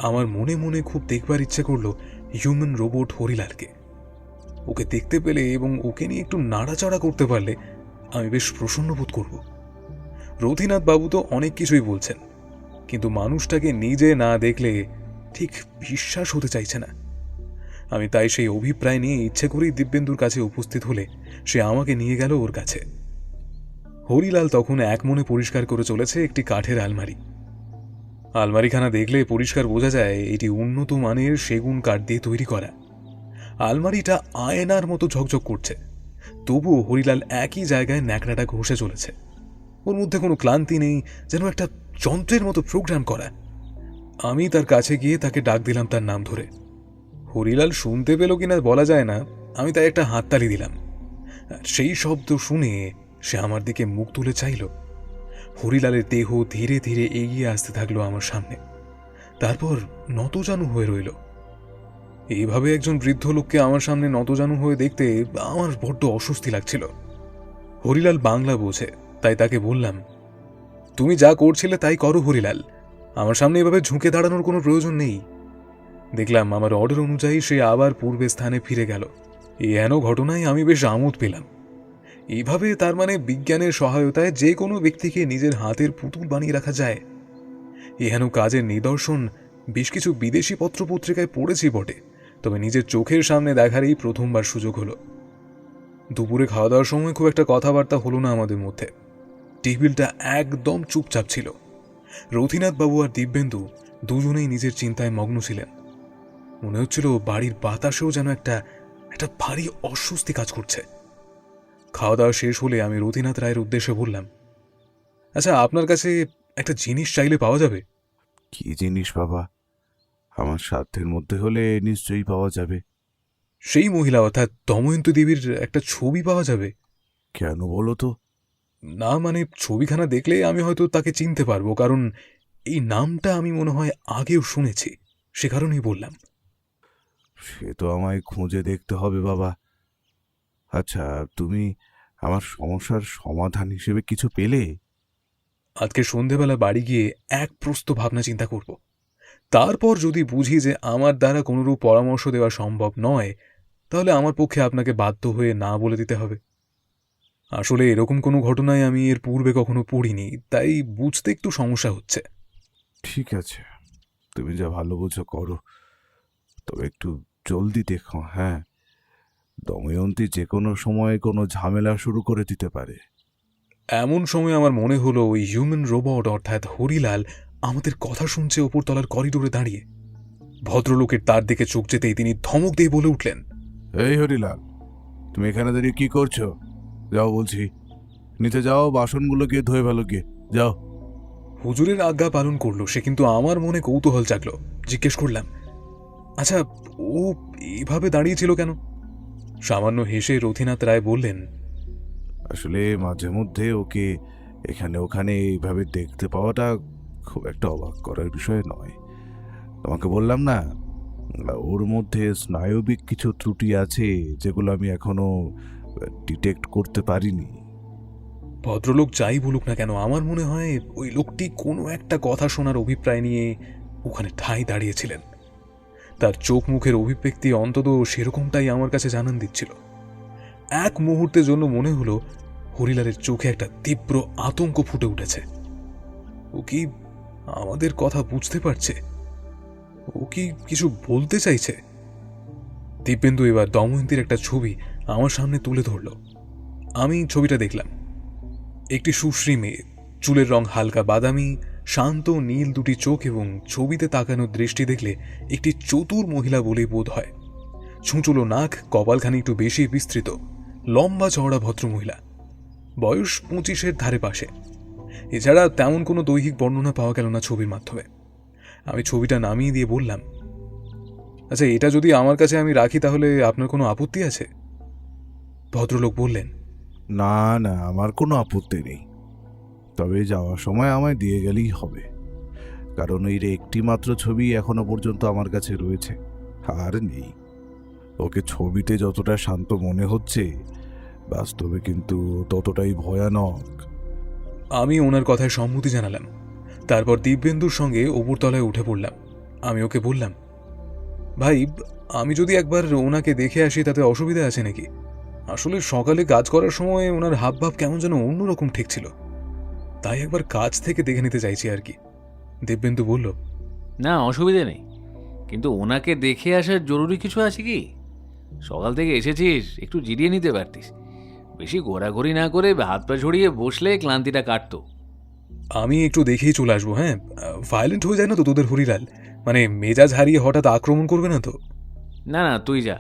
আমার মনে মনে খুব দেখবার ইচ্ছে করলো হিউম্যান রোবট হরিলালকে। ওকে দেখতে পেলে এবং ওকে নিয়ে একটু নাড়াচাড়া করতে পারলে আমি বেশ প্রসন্ন বোধ করব। রথীনাথ বাবু তো অনেক কিছুই বলছেন, কিন্তু মানুষটাকে নিজে না দেখলে ঠিক বিশ্বাস হতে চাইছে না। আমি তাই সেই অভিপ্রায় নিয়ে ইচ্ছে করেই দিব্যেন্দুর কাছে উপস্থিত হলে সে আমাকে নিয়ে গেল ওর কাছে। হরিলাল তখন এক মনে পরিষ্কার করে চলেছে একটি কাঠের আলমারি। আলমারিখানা দেখলে পরিষ্কার বোঝা যায় এটি উন্নত মানের সেগুন কাঠ দিয়ে তৈরি করা। আলমারিটা আয়নার মতো ঝকঝক করছে, তবুও হরিলাল একই জায়গায় ন্যাকড়াটা ঘষে চলেছে। ওর মধ্যে কোনো ক্লান্তি নেই, যেন একটা যন্ত্রের মতো প্রোগ্রাম করা। আমি তার কাছে গিয়ে তাকে ডাক দিলাম তার নাম ধরে। হরিলাল শুনতে পেল কিনা বলা যায় না, আমি তাই একটা হাততালি দিলাম। সেই শব্দ শুনে সে আমার দিকে মুখ তুলে চাইল। হরিলালের দেহ ধীরে ধীরে এগিয়ে আসতে থাকলো আমার সামনে, তারপর নতজানু হয়ে রইল। এইভাবে একজন বৃদ্ধ লোককে আমার সামনে নতজানু হয়ে দেখতে আমার বড্ড অস্বস্তি লাগছিল। হরিলাল বাংলা বোঝে, তাই তাকে বললাম, তুমি যা করছিলে তাই করো হরিলাল, আমার সামনে এভাবে ঝুঁকে দাঁড়ানোর কোনো প্রয়োজন নেই। দেখলাম আমার অর্ডার অনুযায়ী সে আবার পূর্বের স্থানে ফিরে গেল। এই হেন ঘটনায় আমি বেশ আমোদ পেলাম। এইভাবে তার মানে বিজ্ঞানের সহায়তায় যে কোনো ব্যক্তিকে নিজের হাতের পুতুল বানিয়ে রাখা যায়। এহেন কাজের নিদর্শন বেশ কিছু বিদেশি পত্রপত্রিকায় পড়েছি বটে, তবে নিজের চোখের সামনে দেখার এই প্রথমবার সুযোগ হলো। দুপুরে খাওয়া দাওয়ার সময় খুব একটা কথাবার্তা হলো না আমাদের মধ্যে। টেবিলটা একদম চুপচাপ ছিল। রথীনাথ বাবু আর দিব্যেন্দু দুজনেই নিজের চিন্তায় মগ্ন ছিলেন। মনে হচ্ছিল বাড়ির বাতাসেও যেন একটা ভারী অস্বস্তি কাজ করছে। খাওয়া দাওয়া শেষ হলে আমি রথীনাথ রায়ের উদ্দেশ্যে বললাম, আচ্ছা, আপনার কাছে একটা জিনিস চাইলে পাওয়া যাবে? কি জিনিস বাবা? আমার সাধ্যের মধ্যে হলে নিশ্চয়ই পাওয়া যাবে। সেই মহিলা অর্থাৎ দময়ন্তী দেবীর একটা ছবি পাওয়া যাবে? কেন বলো তো? না মানে ছবিখানা দেখলে আমি হয়তো তাকে চিনতে পারবো, কারণ এই নামটা আমি মনে হয় আগেও শুনেছি, সে কারণেই বললাম। সে তো আমায় খুঁজে দেখতে হবে বাবা। আচ্ছা, তুমি আমার সমস্যার সমাধান হিসেবে কিছু পেলে? আজকে সন্ধেবেলা বাড়ি গিয়ে এক প্রস্ত ভাবনা চিন্তা করব। তারপর যদি বুঝি যে আমার দ্বারা কোনোরূপ পরামর্শ দেওয়া সম্ভব নয়, তাহলে আমার পক্ষে আপনাকে বাধ্য হয়ে না বলে দিতে হবে। আসলে এরকম কোনো ঘটনায় আমি এর পূর্বে কখনো পড়িনি, তাই বুঝতে একটু সমস্যা হচ্ছে। ঠিক আছে, তুমি যা ভালো বোঝো করো, তবে একটু জলদি দেখো। হ্যাঁ, দময়ন্তী যে কোনো সময় কোনো ঝামেলা শুরু করে দিতে পারে। এমন সময় আমার মনে হলো ওই হিউম্যান রোবট অর্থাৎ হরিলাল আমাদের কথা শুনছে ওপরতলার করিডোরে দাঁড়িয়ে। ভদ্রলোকের তার দিকে চোখ যেতেই তিনি ধমক দিয়ে বলে উঠলেন, এই হরিলাল, তুমি এখানে দাঁড়িয়ে কি করছো? যাও বলছি, নিচে যাও, বাসনগুলো গিয়ে ধুয়ে ফেলো গিয়ে, যাও। হুজুরের আজ্ঞা পালন করলো সে, কিন্তু আমার মনে কৌতূহল জাগলো। জিজ্ঞেস করলাম, আচ্ছা, ও এইভাবে দাঁড়িয়েছিল কেন? সামান্য হেসে রথীনাথ রায় বললেন, আসলে মাঝে মধ্যে ওকে এখানে ওখানে এইভাবে দেখতে পাওয়াটা খুব একটা অবাক করার বিষয় নয়। তোমাকে বললাম না, ওর মধ্যে স্নায়বিক কিছু ত্রুটি আছে যেগুলো আমি এখনো ডিটেক্ট করতে পারিনি। ভদ্রলোক যাই বলুক না কেন, আমার মনে হয় ওই লোকটি কোনো একটা কথা শোনার অভিপ্রায় নিয়ে ওখানে ঠাঁই দাঁড়িয়েছিলেন। তার চোখ মুখের অভিব্যক্তি অন্তত সেরকমটাই আমার কাছে জানান দিচ্ছিল। এক মুহূর্তের জন্য মনে হলো হরিলালের চোখে একটা তীব্র আতঙ্ক ফুটে উঠেছে। ও কি আমাদের কথা বুঝতে পারছে? ও কি কিছু বলতে চাইছে? দিব্যেন্দু এবার দময়ন্তীর একটা ছবি আমার সামনে তুলে ধরল। আমি ছবিটা দেখলাম। একটি সুশ্রী মেয়ে, চুলের রং হালকা বাদামি, শান্ত নীল দুটি চোখ এবং ছবিতে তাকানোর দৃষ্টি দেখলে একটি চতুর মহিলা বলেই বোধ হয়। ছুঁচুলো নাক, কপালখানি একটু বেশি বিস্তৃত, লম্বা চওড়া ভদ্রমহিলা, বয়স 25-এর ধারে পাশে। এছাড়া তেমন কোনো দৈহিক বর্ণনা পাওয়া গেল না ছবির মাধ্যমে। আমি ছবিটা নামিয়ে দিয়ে বললাম, আচ্ছা, এটা যদি আমার কাছে আমি রাখি তাহলে আপনার কোনো আপত্তি আছে? ভদ্রলোক বললেন, না না, আমার কোনো আপত্তি নেই, তবে যাওয়ার সময় আমায় দিয়ে গেলেই হবে, কারণ এর একটি মাত্র ছবি এখনো পর্যন্ত আমার কাছে রয়েছে, আর নেই। ওকে ছবিতে যতটা শান্ত মনে হচ্ছে, বাস্তবে কিন্তু ততটাই ভয়ানক। আমি ওনার কথায় সম্মতি জানালাম। তারপর দিব্যেন্দুর সঙ্গে ওপরতলায় উঠে পড়লাম। আমি ওকে বললাম, ভাই, আমি যদি একবার ওনাকে দেখে আসি তাতে অসুবিধা আছে নাকি? আসলে সকালে কাজ করার সময় ওনার হাবভাব কেমন যেন অন্যরকম ঠেকছিল, তাই একবার কাজ থেকে দেখে নিতে চাইছি আর কি। দিব্যেন্দু বলল, না, অসুবিধে নেই, কিন্তু ওনাকে দেখে আসার জরুরি কিছু আছে কি? সকাল থেকে এসেছিস, একটু জিরিয়ে নিতে পারতিস। বেশি ঘোরাঘুরি না করে হাত পা ছড়িয়ে বসলে ক্লান্তিটা কাটতো। আমি একটু দেখেই চলে আসবো। হ্যাঁ, ভায়োলেন্ট হয়ে যায় না তো তোদের হরিলাল? মানে মেজাজ হারিয়ে হঠাৎ আক্রমণ করবে না তো? না না, তুই যা,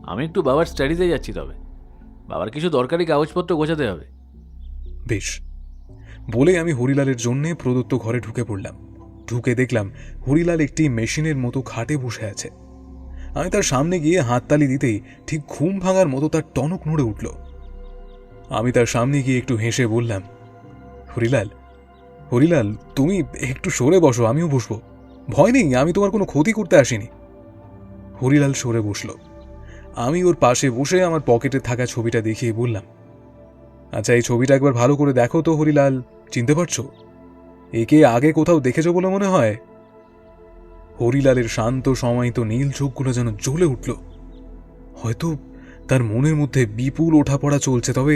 আমি একটু বাবার স্টাডিতে যাচ্ছি। তবে বাবার কিছু দরকারি কাগজপত্র গোছাতে হবে। বেশ, বলে আমি হরিলালের জন্যে প্রদত্ত ঘরে ঢুকে পড়লাম। ঢুকে দেখলাম হরিলাল একটি মেশিনের মতো খাটে বসে আছে। আমি তার সামনে গিয়ে হাততালি দিতেই ঠিক ঘুম ভাঙার মতো তার টনক নড়ে উঠল। আমি তার সামনে গিয়ে একটু হেসে বললাম, হরিলাল, হরিলাল, তুমি একটু সরে বসো, আমিও বসবো। ভয় নেই, আমি তোমার কোনো ক্ষতি করতে আসিনি। হরিলাল সরে বসল। আমি ওর পাশে বসে আমার পকেটে থাকা ছবিটা দেখিয়ে বললাম, আচ্ছা, এই ছবিটা একবার ভালো করে দেখো তো হরিলাল, চিনতে পারছো? একে আগে কোথাও দেখেছো বলে মনে হয়? হরিলালের শান্ত সমাহিত নীল চোখগুলো যেন জ্বলে উঠল। হয়তো তার মনের মধ্যে বিপুল ওঠাপড়া চলছে, তবে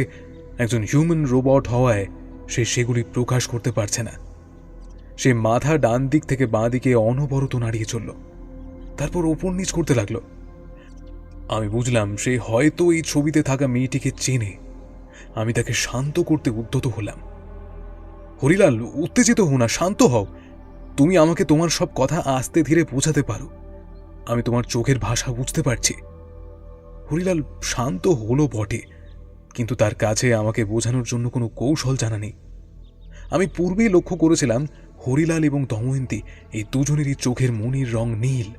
একজন হিউম্যান রোবট হওয়ায় সে সেগুলি প্রকাশ করতে পারছে না। সে মাথা ডান দিক থেকে বাঁ দিকে অনবরত নাড়িয়ে চলল, তারপর ওপর নিচ করতে লাগলো। আমি বুঝলাম সে হয়তো এই ছবিতে থাকা মেয়েটিকে চেনে। আমি তাকে শান্ত করতে উদ্যত হলাম। হরিলাল, উত্তেজিত হও না, শান্ত হও। তুমি আমাকে তোমার সব কথা আস্তে ধীরে বোঝাতে পারো, আমি তোমার চোখের ভাষা বুঝতে পারছি। হরিলাল শান্ত হলো বটে, কিন্তু তার কাছে আমাকে বোঝানোর জন্য কোনো কৌশল জানা নেই। আমি পূর্বেই লক্ষ্য করেছিলাম হরিলাল এবং দময়ন্তী এই দুজনেরই চোখের মনির রং নীল।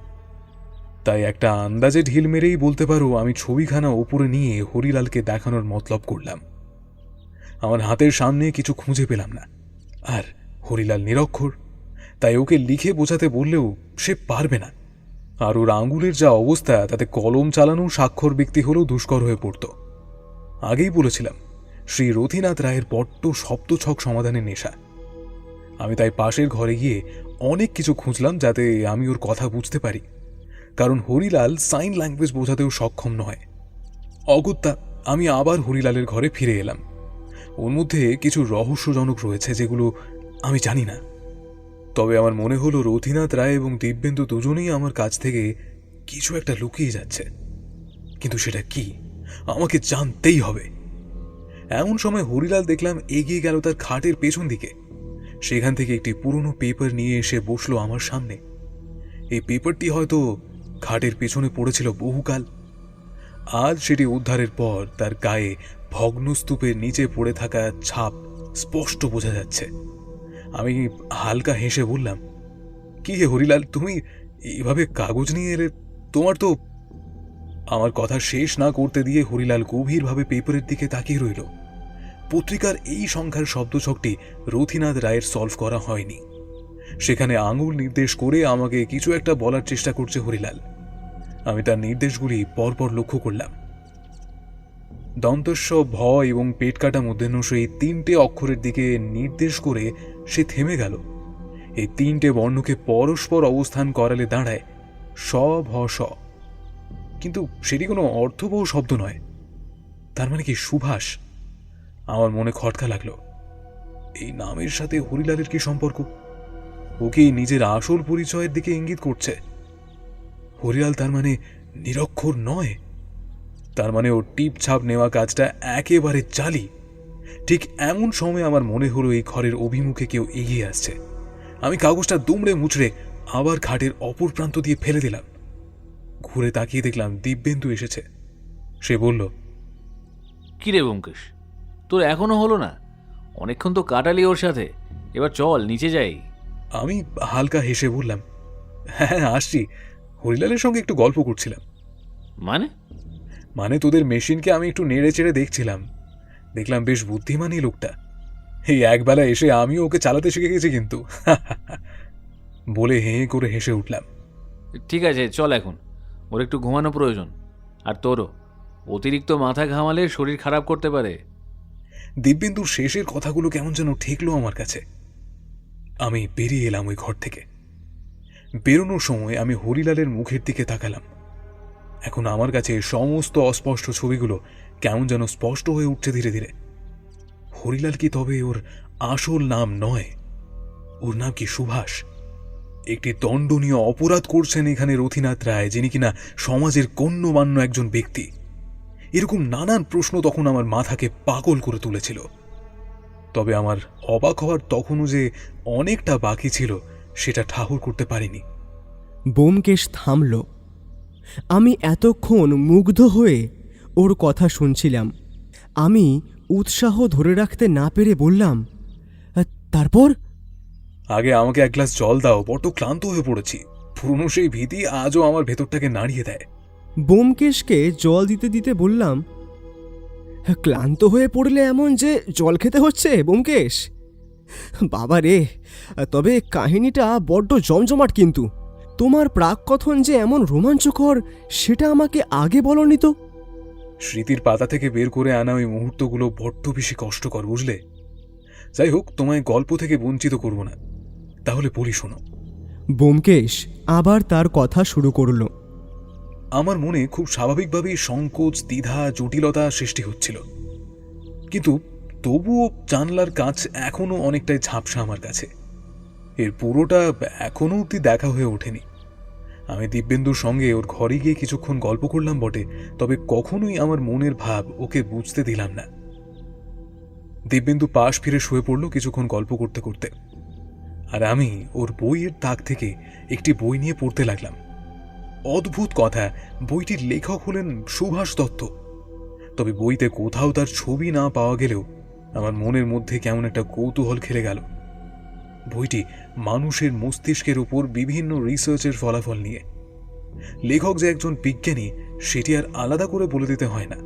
তাই একটা আন্দাজে ঢিল মেরেই বলতে পারো আমি ছবিখানা ওপরে নিয়ে হরিলালকে দেখানোর মতলব করলাম। আমার হাতের সামনে কিছু খুঁজে পেলাম না, আর হরিলাল নিরক্ষর, তাই ওকে লিখে বোঝাতে বললেও সে পারবে না। আর ওর আঙুলের যা অবস্থা, তাতে কলম চালানো স্বাক্ষর ব্যক্তি হলেও দুষ্কর হয়ে পড়ত। আগেই বলেছিলাম শ্রী রথীনাথ রায়ের বড্ড শব্দছক সমাধানের নেশা। আমি তাই পাশের ঘরে গিয়ে অনেক কিছু খুঁজলাম যাতে আমি ওর কথা বুঝতে পারি, কারণ হরিলাল সাইন ল্যাঙ্গুয়েজ বোঝাতেও সক্ষম নয়। অগত্যা আমি আবার হরিলালের ঘরে ফিরে এলাম। ওর মধ্যে কিছু রহস্যজনক রয়েছে যেগুলো আমি জানি না, তবে আমার মনে হলো রথীনাথ রায় এবং দিব্যেন্দু দুজনেই আমার কাছ থেকে কিছু একটা লুকিয়ে যাচ্ছে। কিন্তু সেটা কি, আমাকে জানতেই হবে। এমন সময় হরিলাল দেখলাম এগিয়ে গেল তার খাটের পেছন দিকে। সেখান থেকে একটি পুরনো পেপার নিয়ে এসে বসলো আমার সামনে। এই পেপারটি হয়তো খাটের পেছনে পড়েছিল বহুকাল। আজ সেটি উদ্ধারের পর তার গায়ে ভগ্নস্তূপের নিচে পড়ে থাকা ছাপ স্পষ্ট বোঝা যাচ্ছে। আমি হালকা হেসে বললাম, কি হে হরিলাল, তুমি এইভাবে কাগজ নিয়ে এলে? তোমার তো... আমার কথা শেষ না করতে দিয়ে হরিলাল গভীরভাবে পেপারের দিকে তাকিয়ে রইল। পত্রিকার এই সংখ্যার শব্দছকটি রথীনাথ রায়ের সলভ করা হয়নি। সেখানে আঙুল নির্দেশ করে আমাকে কিছু একটা বলার চেষ্টা করছে হরিলাল। আমি তার নির্দেশগুলি পরপর লক্ষ্য করলাম। দন্তস্ব ভ এবং পেট কাটা মূর্ধন্য এই 3টে অক্ষরের দিকে নির্দেশ করে সে থেমে গেল। এই 3টে বর্ণকে পরস্পর অবস্থান করালে দাঁড়ায় স ভ স, কিন্তু সেটি কোনো অর্থবহ শব্দ নয়। তার মানে কি সুভাষ? আমার মনে খটকা লাগলো। এই নামের সাথে হরিলালের কি সম্পর্ক? ও কি নিজের আসল পরিচয়ের দিকে ইঙ্গিত করছে? হরিলাল তার মানে নিরক্ষর নয়, তার মানে ওর টিপ ছাপ নেওয়া কাজটা একেবারে জালি। ঠিক এমন সময় আমার মনে হলো এই ঘরের অভিমুখে কেউ এগিয়ে আসছে। আমি কাগজটা দুমড়ে মুচড়ে আবার খাটের অপর প্রান্ত দিয়ে ফেলে দিলাম। ঘুরে তাকিয়ে দেখলাম দিব্যেন্দু এসেছে। সে বলল, কি রে ব্যোমকেশ, তোর এখনো হলো না? অনেকক্ষণ তো কাটালি ওর সাথে, এবার চল নিচে যাই। আমি হালকা হেসে বললাম, হ্যাঁ আসছি, হরিলালের সঙ্গে একটু গল্প করছিলাম। মানে তোদের মেশিনকে আমি একটু নেড়ে চেড়ে দেখছিলাম, দেখলাম বেশ বুদ্ধিমানই লোকটা। এই একবেলা এসে আমিও ওকে চালাতে শিখে গেছি কিন্তু। বলে হেঁ করে হেসে উঠলাম। ঠিক আছে চল, এখন ওর একটু ঘুমানো প্রয়োজন, আর তোরও। অতিরিক্ত মাথা ঘামালে শরীর খারাপ করতে পারে। দিব্যেন্দুর শেষের কথাগুলো কেমন যেন ঠেকলো আমার কাছে। আমি বেরিয়ে এলাম ওই ঘর থেকে। বেরোনোর সময় আমি হরিলালের মুখের দিকে তাকালাম। এখন আমার কাছে সমস্ত অস্পষ্ট ছবিগুলো কেমন যেন স্পষ্ট হয়ে উঠছে ধীরে ধীরে। হরিলাল কি তবে ওর আসল নাম নয়? ওর নাম কি সুভাষ? একটি দণ্ডনীয় অপরাধ করছেন এখানে রথীনাথ রায়, যিনি কিনা সমাজের গণ্যমান্য একজন ব্যক্তি। এরকম নানান প্রশ্ন তখন আমার মাথাকে পাগল করে তুলেছিল। তবে আমার অবাক হওয়ার তখনও যে অনেকটা বাকি ছিল সেটা ঠাহর করতে পারিনি। ব্যোমকেশ থামল। আমি এতক্ষণ মুগ্ধ হয়ে ওর কথা শুনছিলাম। আমি উৎসাহ ধরে রাখতে না পেরে বললাম, তারপর? আগে আমাকে এক গ্লাস জল দাও, বড্ড ক্লান্ত হয়ে পড়েছি। পুরনো সেই ভীতি আজও আমার ভেতরটাকে নাড়িয়ে দেয়। ব্যোমকেশকে জল দিতে দিতে বললাম, ক্লান্ত হয়ে পড়লে এমন যে জল খেতে হচ্ছে ব্যোমকেশ? বাবা রে, তবে কাহিনীটা বড্ড জমজমাট কিন্তু। তোমার প্রাককথন যে এমন রোমাঞ্চকর সেটা আমাকে আগে বলনি তো। স্মৃতির পাতা থেকে বের করে আনা ওই মুহূর্তগুলো বড্ড বেশি কষ্টকর, বুঝলে? যাই হোক, তোমায় গল্প থেকে বঞ্চিত করব না, তাহলে বলি শোনো। ব্যোমকেশ আবার তার কথা শুরু করল। আমার মনে খুব স্বাভাবিকভাবেই সংকোচ, দ্বিধা, জটিলতা সৃষ্টি হচ্ছিল, কিন্তু তবুও জানলার কাছ এখনো অনেকটাই ঝাপসা আমার কাছে। এর পুরোটা এখনো অব্দি দেখা হয়ে ওঠেনি। আমি দিব্যেন্দুর সঙ্গে ওর ঘরে গিয়ে কিছুক্ষণ গল্প করলাম বটে, তবে কখনোই আমার মনের ভাব ওকে বুঝতে দিলাম না। দিব্যেন্দু পাশ ফিরে শুয়ে পড়ল কিছুক্ষণ গল্প করতে করতে, আর আমি ওর বইয়ের তাক থেকে একটি বই নিয়ে পড়তে লাগলাম। অদ্ভুত কথা, বইটির লেখক হলেন সুভাষ দত্ত। তবে বইতে কোথাও তার ছবি না পাওয়া গেলেও আমার মনের মধ্যে কেমন একটা কৌতূহল খেলে গেল। বইটি মানুষের মস্তিষ্কের উপর বিভিন্ন রিসার্চের ফলাফল নিয়ে। লেখক যে একজন বিজ্ঞানী সেটি আর আলাদা করে বলে দিতে হয় না,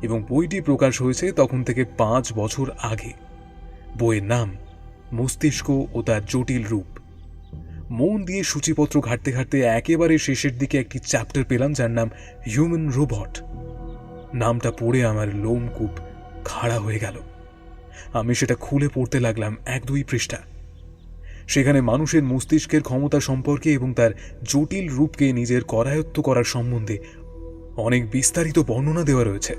এবং বইটি প্রকাশ হয়েছে তখন থেকে 5 বছর আগে। বইয়ের নাম মস্তিষ্ক ও তার জটিল রূপ। মন দিয়ে সূচিপত্র ঘাটতে ঘাটতে একেবারে শেষের দিকে একটি চ্যাপ্টার পেলাম যার নাম হিউম্যান রোবট। নামটা পড়ে আমার লোমকূপ খাড়া হয়ে গেল। আমি সেটা খুলে পড়তে লাগলাম 1-2 পৃষ্ঠা। সেখানে মানুষের মস্তিষ্কের ক্ষমতা সম্পর্কে এবং তার জটিল রূপকে নিজের করায়ত্ত করার সম্বন্ধে অনেক বিস্তারিত বর্ণনা দেওয়া রয়েছে,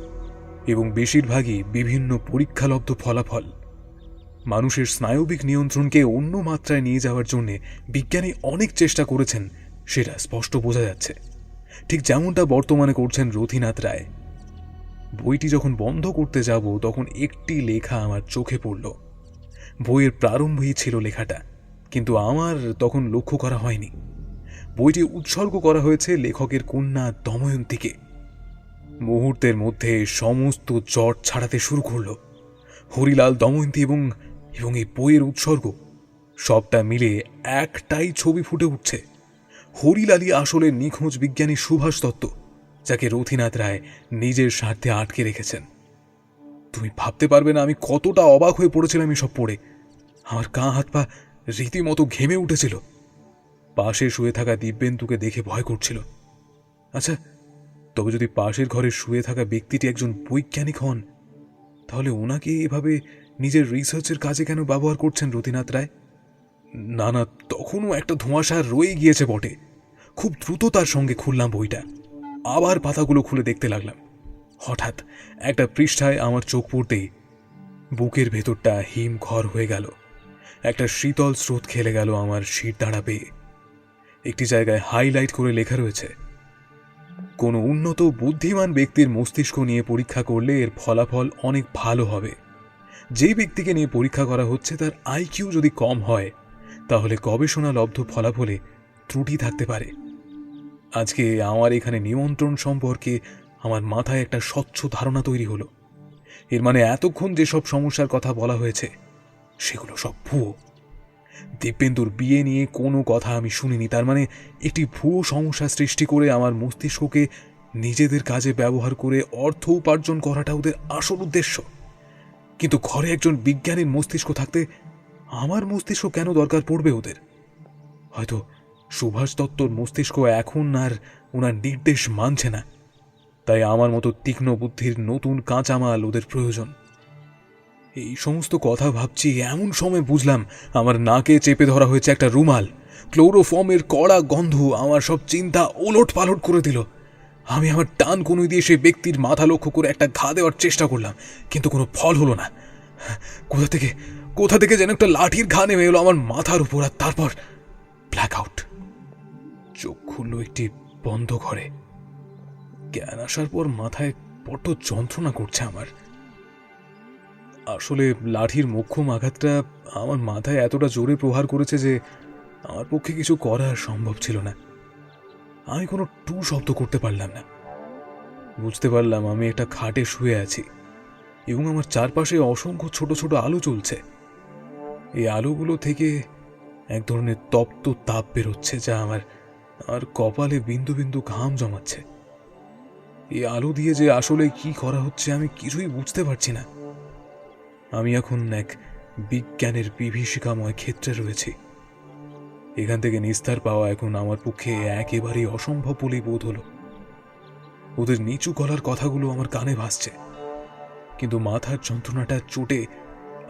এবং বেশিরভাগই বিভিন্ন পরীক্ষালব্ধ ফলাফল। মানুষের স্নায়বিক নিয়ন্ত্রণকে অন্য মাত্রায় নিয়ে যাওয়ার জন্য বিজ্ঞানী অনেক চেষ্টা করেছেন, সেটা স্পষ্ট বোঝা যাচ্ছে, ঠিক যেমনটা বর্তমানে করছেন রথীনাথ রায়। বইটি যখন বন্ধ করতে যাব তখন একটি লেখা আমার চোখে পড়ল। বইয়ের প্রারম্ভেই ছিল লেখাটা, কিন্তু আমার তখন লক্ষ্য করা হয়নি। বইটি উৎসর্গ করা হয়েছে লেখকের কন্যা দময়ন্তীকে। মুহূর্তের মধ্যে সমস্ত জট ছাড়াতে শুরু করল। হরিলাল, দময়ন্তী এবং এই বইয়ের উৎসর্গ সবটা মিলে একটাই ছবি ফুটে উঠছে। হরিলালই আসলে নিখোঁজ বিজ্ঞানী সুভাষ দত্ত, যাকে রথীনাথ রায় নিজের স্বার্থে আটকে রেখেছেন। তুমি ভাবতে পারবে না আমি কতটা অবাক হয়ে পড়েছিলাম এসব পড়ে। আমার গা হাত পা রীতিমতো ঘেমে উঠেছিল। পাশে শুয়ে থাকা দিব্যেন্দুকে দেখে ভয় করছিল। আচ্ছা, তবে যদি পাশের ঘরে শুয়ে থাকা ব্যক্তিটি একজন বৈজ্ঞানিক হন, তাহলে ওনাকে এভাবে নিজের রিসার্চের কাজে কেন ব্যবহার করছেন রতিনাথ রায়? না না, তখনও একটা ধোঁয়াশা রয়ে গিয়েছে বটে। খুব দ্রুত তার সঙ্গে খুললাম বইটা, আবার পাতাগুলো খুলে দেখতে লাগলাম। হঠাৎ একটা পৃষ্ঠায় আমার চোখ পড়তেই বুকের ভেতরটা হিমঘর হয়ে গেল। একটা শীতল স্রোত খেলে গেল আমার শির দাঁড়া বেয়ে। একটি জায়গায় হাইলাইট করে লেখা রয়েছে, কোনো উন্নত বুদ্ধিমান ব্যক্তির মস্তিষ্ক নিয়ে পরীক্ষা করলে এর ফলাফল অনেক ভালো হবে। যে ব্যক্তিকে নিয়ে পরীক্ষা করা হচ্ছে তার আইকিউ যদি কম হয়, তাহলে গবেষণালব্ধ ফলাফলে ত্রুটি থাকতে পারে। আজকে আমার এখানে নিমন্ত্রণ সম্পর্কে আমার মাথায় একটা স্বচ্ছ ধারণা তৈরি হলো। এর মানে এতক্ষণ যেসব সমস্যার কথা বলা হয়েছে সেগুলো সব ভুয়ো। দিব্যেন্দুর বিয়ে নিয়ে কোনো কথা আমি শুনিনি। তার মানে একটি ভুয়ো সমস্যা সৃষ্টি করে আমার মস্তিষ্ককে নিজেদের কাজে ব্যবহার করে অর্থ উপার্জন করাটা ওদের আসল উদ্দেশ্য। কিন্তু ঘরে একজন বিজ্ঞানীর মস্তিষ্ক থাকতে আমার মস্তিষ্ক কেন দরকার পড়বে ওদের? হয়তো সুভাষ দত্তর মস্তিষ্ক এখন আর ওনার নির্দেশ মানছে না, তাই আমার মতো তীক্ষ্ণ বুদ্ধির নতুন কাঁচামাল ওদের প্রয়োজন। এই সমস্ত কথা ভাবছি এমন সময় বুঝলাম আমার নাকে চেপে ধরা হয়েছে একটা রুমাল। ক্লোরোফর্মের কড়া গন্ধ আমার সব চিন্তা ওলট পালট করে দিল। আমি আমার টান কনুই দিয়ে সেই ব্যক্তির মাথা লক্ষ্য করে একটা ঘা দেওয়ার চেষ্টা করলাম, কিন্তু কোনো ফল হলো না। কোথা থেকে যেন একটা লাঠির ঘা নেমে এলো আমার মাথার উপর, আর তারপর ব্ল্যাক আউট। চোখ খুলল একটি বন্ধ ঘরে। জ্ঞান আসার পর মাথায় বড্ড যন্ত্রণা করছে আমার। আসলে লাঠির মোক্ষম আঘাতটা আমার মাথায় এতটা জোরে প্রহার করেছে যে আমার পক্ষে কিছু করা সম্ভব ছিল না। আমি কোনো টু শব্দ করতে পারলাম না। বুঝতে পারলাম আমি একটা খাটে শুয়ে আছি এবং আমার চারপাশে অসংখ্য ছোট ছোট আলো জ্বলছে। এই আলোগুলো থেকে এক ধরনের তপ্ত তাপ বেরোচ্ছে, যা আমার কপালে বিন্দু বিন্দু ঘাম জমাচ্ছে। এই আলো দিয়ে যে আসলে কি করা হচ্ছে আমি কিছুই বুঝতে পারছি না। আমি এখন এক বিজ্ঞানের বিভীষিকাময় ক্ষেত্রে রয়েছি। এখান থেকে নিস্তার পাওয়া এখন আমার পক্ষে একেবারেই অসম্ভব বলেই বোধ হলো। ওদের নিচু গলার কথাগুলো আমার কানে ভাসছে, কিন্তু মাথার যন্ত্রণাটা চোটে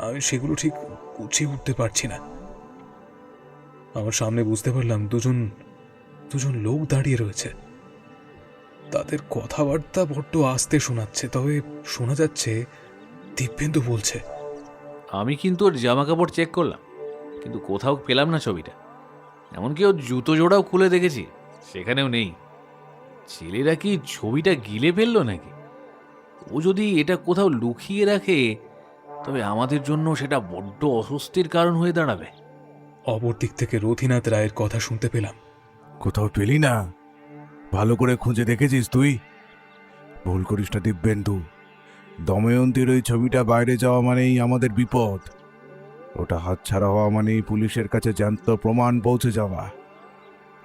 আমি সেগুলো ঠিক গুছিয়ে উঠতে পারছি না। আমার সামনে বুঝতে পারলাম দুজন লোক দাঁড়িয়ে রয়েছে। তাদের কথাবার্তা বড্ড আস্তে শোনাচ্ছে, তবে শোনা যাচ্ছে দিব্যেন্দু বলছে, আমি কিন্তু ওর জামা কাপড় চেক করলাম, কিন্তু কোথাও পেলাম না ছবিটা। এমনকি ওর জুতো জোড়াও খুলে দেখেছি, সেখানেও নেই। ছেলেরা কি ছবিটা গিলে ফেললো নাকি? ও যদি এটা কোথাও লুকিয়ে রাখে, তবে আমাদের জন্য সেটা বড্ড অস্বস্তির কারণ হয়ে দাঁড়াবে। অপর দিক থেকে রথীনাথ রায়ের কথা শুনতে পেলাম। কোথাও পেলি না? ভালো করে খুঁজে দেখেছিস তুই? ভুল করিস না দিব্যেন্দু। দময়ন্তীর ওই ছবিটা বাইরে যাওয়া মানেই আমাদের বিপদ। ওটা হাতছাড়া হওয়া মানেই পুলিশের কাছে জ্যান্ত প্রমাণ পৌঁছে যাওয়া।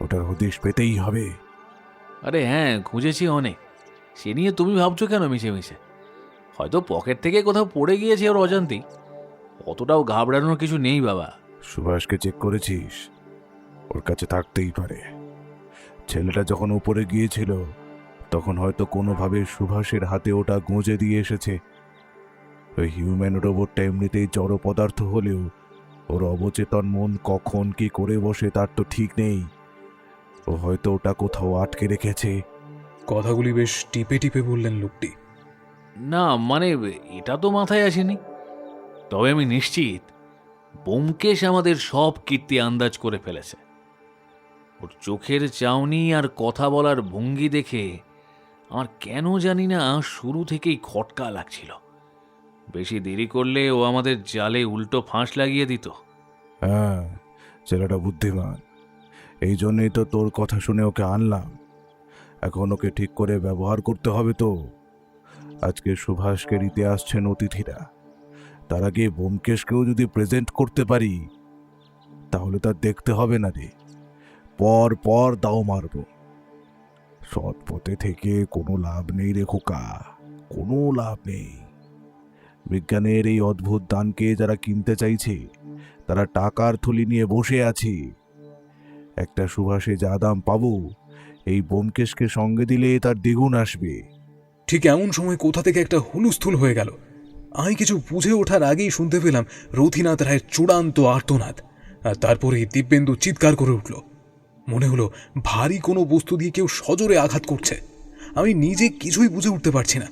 ওটার হদিশ পেতেই হবে। আরে হ্যাঁ, খুঁজেছি অনেক। সে নিয়ে তুমি ভাবছো কেন মিশে মিশে? হয়তো পকেট থেকে কোথাও পড়ে গিয়েছে ওর অজান্তেই। অতটাও ঘাবড়ানোর কিছু নেই বাবা। সুভাষকে চেক করেছিস? ওর কাছে থাকতেই পারে। ছেলেটা যখন উপরে গিয়েছিল তখন হয়তো কোনোভাবে সুভাষের হাতে ওটা গুঁজে দিয়ে এসেছে। ওই হিউম্যান রোবটটা এমনিতেই জড় পদার্থ হলেও ওর অবচেতন মন কখন কি করে বসে তার তো ঠিক নেই। ও হয়তো ওটা কোথাও আটকে রেখেছে। কথাগুলি বেশ টিপে টিপে বললেন লোকটি। না মানে এটা তো মাথায় আসেনি। তবে আমি নিশ্চিত ব্যোমকেশ আমাদের সব কীর্তি আন্দাজ করে ফেলেছে। ওর চোখের চাউনি আর কথা বলার ভঙ্গি দেখে আমার কেন জানি না শুরু থেকেই খটকা লাগছিল। বেশি দেরি করলে ও আমাদের জালে উল্টো ফাঁস লাগিয়ে দিত। হ্যাঁ, ছেলেটা বুদ্ধিমান। এই জন্যই তো তোর কথা শুনে ওকে আনলাম। এখন ওকে ঠিক করে ব্যবহার করতে হবে তো। আজকে সুভাষকে নিতে আসছেন অতিথিরা, তার আগে ব্যোমকেশকেও যদি প্রেজেন্ট করতে পারি তাহলে তার দেখতে হবে না রে। পর পর দাও মারব। সৎ পথে থেকে কোনো লাভ নেই রে খোকা, কোনো লাভ নেই। বিজ্ঞানের এই অদ্ভুত দানকে যারা কিনতে চাইছে তারা টাকার থলি নিয়ে বসে আছে। একটা সুভাষে যা দাম পাবো এই ব্যোমকেশকে সঙ্গে দিলে তার দ্বিগুণ আসবে। ঠিক এমন সময় কোথা থেকে একটা হুলুস্থুল হয়ে গেল। আমি কিছু বুঝে ওঠার আগেই শুনতে পেলাম রথীনাথ রায়ের চূড়ান্ত আর্তনাদ, আর তারপরেই দিব্যেন্দু চিৎকার করে উঠল। মনে হলো ভারী কোনো বস্তু দিয়ে কেউ সজোরে আঘাত করছে। আমি নিজে কিছুই বুঝে উঠতে পারছি না।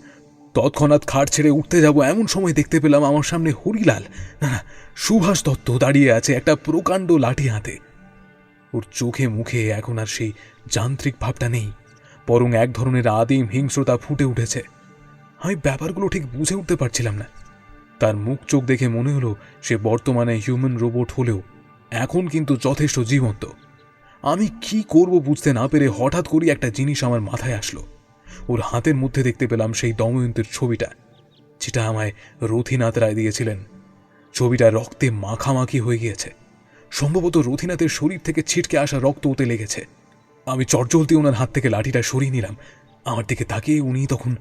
তৎক্ষণাৎ খাট ছেড়ে উঠতে যাব এমন সময় দেখতে পেলাম আমার সামনে হরিলাল, না না, সুভাষ দত্ত দাঁড়িয়ে আছে একটা প্রকাণ্ড লাঠি হাতে। ওর চোখে মুখে এখন আর সেই যান্ত্রিক ভাবটা নেই, বরং এক ধরনের আদিম হিংস্রতা ফুটে উঠেছে। আমি ব্যাপারগুলো ঠিক বুঝে উঠতে পারছিলাম না। তার মুখ চোখ দেখে মনে হলো সে বর্তমানে হিউম্যান রোবট হলেও এখন কিন্তু যথেষ্ট জীবন্ত। আমি কি করব বুঝতে না পেরে হঠাৎ করে একটা জিনিস আমার মাথায় আসলো। ওর হাতের মধ্যে দেখতে পেলাম সেই দময়ন্তীর ছবিটা, যেটা আমায় রথীনাথ রায় দিয়েছিলেন। ছবিটা রক্তে মাখামাখি হয়ে গিয়েছে। সম্ভবত রথীনাথের শরীর থেকে ছিটকে আসা রক্ত ওতে লেগেছে। আমি চটজলতি ওনার হাত থেকে লাঠিটা সরিয়ে নিলাম। আমার দিকে তাকিয়ে উনি তখন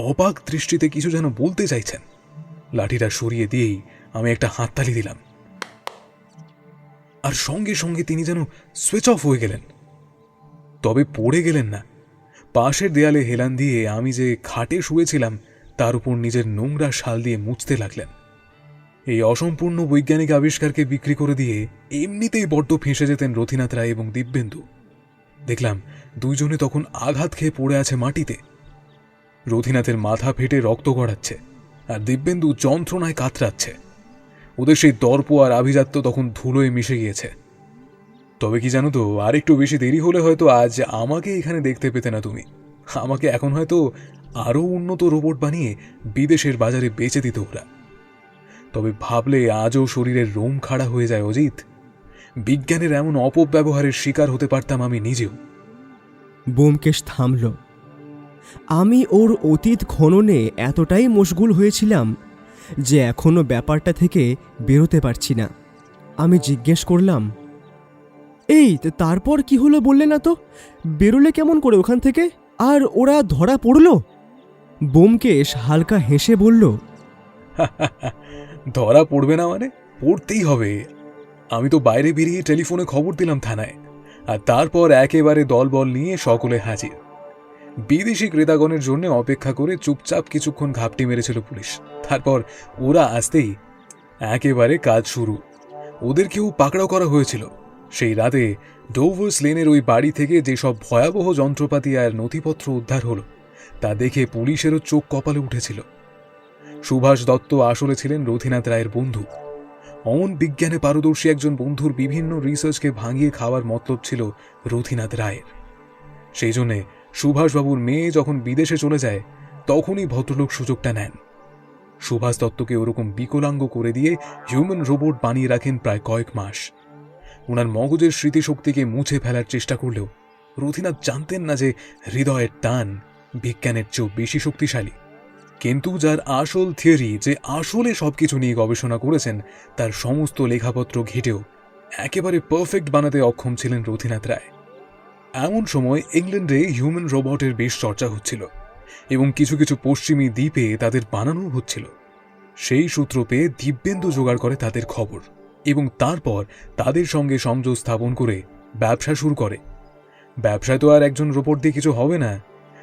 অবাক দৃষ্টিতে কিছু যেন বলতে চাইছেন। লাঠিটা সরিয়ে দিয়েই আমি একটা হাততালি দিলাম, আর সঙ্গে সঙ্গে তিনি যেন সুইচ অফ হয়ে গেলেন। তবে পড়ে গেলেন না। পাশের দেয়ালে হেলান দিয়ে আমি যে খাটে শুয়েছিলাম তার উপর নিজের নোংরা শাল দিয়ে মুছতে লাগলেন। এই অসম্পূর্ণ বৈজ্ঞানিক আবিষ্কারকে বিক্রি করে দিয়ে এমনিতেই বড্ড ফেঁসে যেতেন রথীনাথ রায় এবং দিব্যেন্দু। দেখলাম দুইজনে তখন আঘাত খেয়ে পড়ে আছে মাটিতে। রথীনাথের মাথা ফেটে রক্ত গড়াচ্ছে, আর দিব্যেন্দু যন্ত্রণায় কাতরাচ্ছে। ওদের সেই দর্প আর আভিজাত্য তখন ধুলোয় মিশে গিয়েছে। তবে কি জানো তো, আর একটু বেশি দেরি হলে হয়তো আজ আমাকে এখানে দেখতে পেতে না তুমি। আমাকে এখন হয়তো আরও উন্নত রোবট বানিয়ে বিদেশের বাজারে বেচে দিত ওরা। তবে ভাবলে আজও শরীরের রোম খাড়া হয়ে যায় অজিত। বিজ্ঞানের এমন অপব্যবহারের শিকার হতে পারতাম আমি নিজেও। ব্যোমকেশ থামল। আমি ওর অতীত খননে এতটাই মশগুল হয়েছিলাম যে এখনও ব্যাপারটা থেকে বেরোতে পারছি না। আমি জিজ্ঞেস করলাম, এই তারপর কি হলো বললে না তো? বেরোলে কেমন করে ওখান থেকে? আর ওরা ধরা পড়ল? ব্যোমকেশ হালকা হেসে বলল, ধরা পড়বে না মানে? পড়তেই হবে। আমি তো বাইরে বেরিয়ে টেলিফোনে খবর দিলাম থানায়, আর তারপর একেবারে দলবল নিয়ে সকলে হাজির। বিদেশি ক্রেতাগণের জন্য অপেক্ষা করে চুপচাপ কিছুক্ষণ ঘাপটি মেরেছিল পুলিশ। তারপর ওরা আসতেই একেবারে কাজ শুরু। ওদেরকেও পাকড়াও করা হয়েছিল। সেই রাতে ডোভার্স লেনের ওই বাড়ি থেকে যেসব ভয়াবহ যন্ত্রপাতি আর নথিপত্র উদ্ধার হলো তা দেখে পুলিশেরও চোখ কপালে উঠেছিল। সুভাষ দত্ত আসলে ছিলেন রথীনাথ রায়ের বন্ধু। অমন বিজ্ঞানে পারদর্শী একজন বন্ধুর বিভিন্ন রিসার্চকে ভাঙিয়ে খাওয়ার মতলব ছিল রথীনাথ রায়ের। সেই জন্যে সুভাষবাবুর মেয়ে যখন বিদেশে চলে যায় তখনই ভদ্রলোক সুযোগটা নেন। সুভাষ দত্তকে ওরকম বিকলাঙ্গ করে দিয়ে হিউম্যান রোবট বানিয়ে রাখেন প্রায় কয়েক মাস। ওনার মগজের স্মৃতিশক্তিকে মুছে ফেলার চেষ্টা করলেও রথীনাথ জানতেন না যে হৃদয়ের টান বিজ্ঞানের চেয়েও বেশি শক্তিশালী। কিন্তু যার আসল থিওরি, যে আসলে সবকিছু নিয়ে গবেষণা করেছেন, তার সমস্ত লেখাপত্র ঘেটেও একেবারে পারফেক্ট বানাতে অক্ষম ছিলেন রথীনাথ রায়। এমন সময় ইংল্যান্ডে হিউম্যান রোবটের বেশ চর্চা হচ্ছিল এবং কিছু কিছু পশ্চিমী দ্বীপে তাদের বানানো হচ্ছিল। সেই সূত্র পেয়ে দিব্যেন্দু জোগাড় করে তাদের খবর এবং তারপর তাদের সঙ্গে সংযোগ স্থাপন করে ব্যবসা শুরু করে। ব্যবসায় তো আর একজন রোবট দিয়ে কিছু হবে না,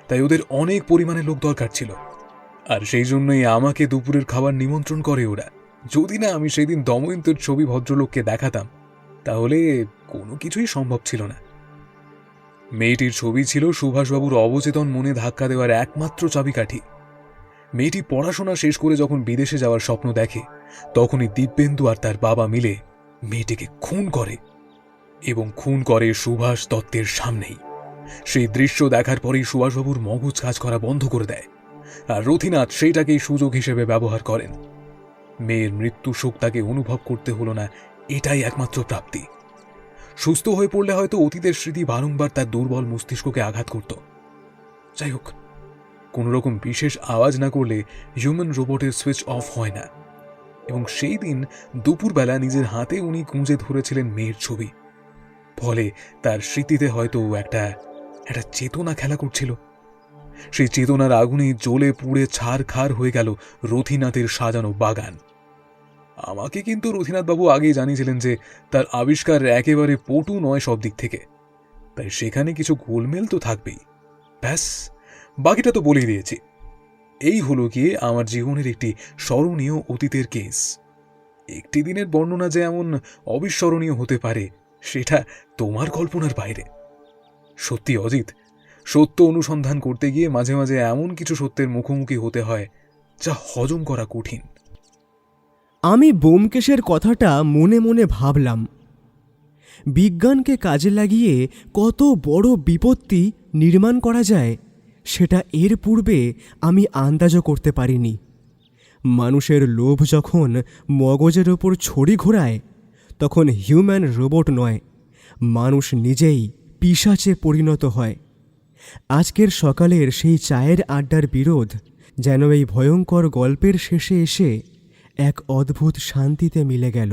তাই ওদের অনেক পরিমাণে লোক দরকার ছিল। আর সেই জন্যই আমাকে দুপুরের খাবার নিমন্ত্রণ করে ওরা। যদি না আমি সেদিন দময়ন্তীর ছবি ভদ্রলোককে দেখাতাম তাহলে কোনো কিছুই সম্ভব ছিল না। মেয়েটির ছবি ছিল সুভাষবাবুর অবচেতন মনে ধাক্কা দেওয়ার একমাত্র চাবিকাঠি। মেয়েটি পড়াশোনা শেষ করে যখন বিদেশে যাওয়ার স্বপ্ন দেখে তখনই দিব্যেন্দু আর তার বাবা মিলে মেয়েটিকে খুন করে, এবং খুন করে সুভাষ দত্তের সামনেই। সেই দৃশ্য দেখার পরেই সুভাষবাবুর মগজ কাজ করা বন্ধ করে দেয়, আর রথীনাথ সেইটাকেই সুযোগ হিসেবে ব্যবহার করেন। মেয়ের মৃত্যু শোক তাকে অনুভব করতে হলো না, এটাই একমাত্র প্রাপ্তি। সুস্থ হয়ে পড়লে হয়তো অতীতের স্মৃতি বারংবার তার দুর্বল মস্তিষ্ককে আঘাত করত। যাই হোক, কোনোরকম বিশেষ আওয়াজ না করলে হিউম্যান রোবটের সুইচ অফ হয় না, এবং সেই দিন দুপুরবেলা নিজের হাতে উনি গুঁজে ধরেছিলেন মেয়ের ছবি। ফলে তার স্মৃতিতে হয়তো একটা চেতনা খেলা করছিল। সেই চেতনার আগুনে জ্বলে পুড়ে ছারখার হয়ে গেল রথীনাথের সাজানো বাগান। আমাকে কিন্তু রথীনাথবাবু আগেই জানিয়েছিলেন যে তার আবিষ্কার একেবারে পটু নয় সব দিক থেকে। তাই সেখানে কিছু গোলমেল তো থাকবেই। ব্যাস, বাকিটা তো বলেই দিয়েছি। এই হলো গিয়ে আমার জীবনের একটি স্মরণীয় অতীতের কেস। একটি দিনের বর্ণনা যে এমন অবিস্মরণীয় হতে পারে সেটা তোমার কল্পনার বাইরে। সত্যি অজিত, সত্য অনুসন্ধান করতে গিয়ে মাঝে মাঝে এমন কিছু সত্যের মুখোমুখি হতে হয় যা হজম করা কঠিন। আমি ব্যোমকেশের কথাটা মনে মনে ভাবলাম। বিজ্ঞানকে কাজে লাগিয়ে কত বড় বিপত্তি নির্মাণ করা যায় সেটা এর পূর্বে আমি আন্দাজও করতে পারিনি। মানুষের লোভ যখন মগজের ওপর ছড়ি ঘোরায় তখন হিউম্যান রোবট নয়, মানুষ নিজেই পিশাচে পরিণত হয়। আজকের সকালের সেই চায়ের আড্ডার বিরোধ যেন এই ভয়ঙ্কর গল্পের শেষে এসে এক অদ্ভুত শান্তিতে মিলে গেল।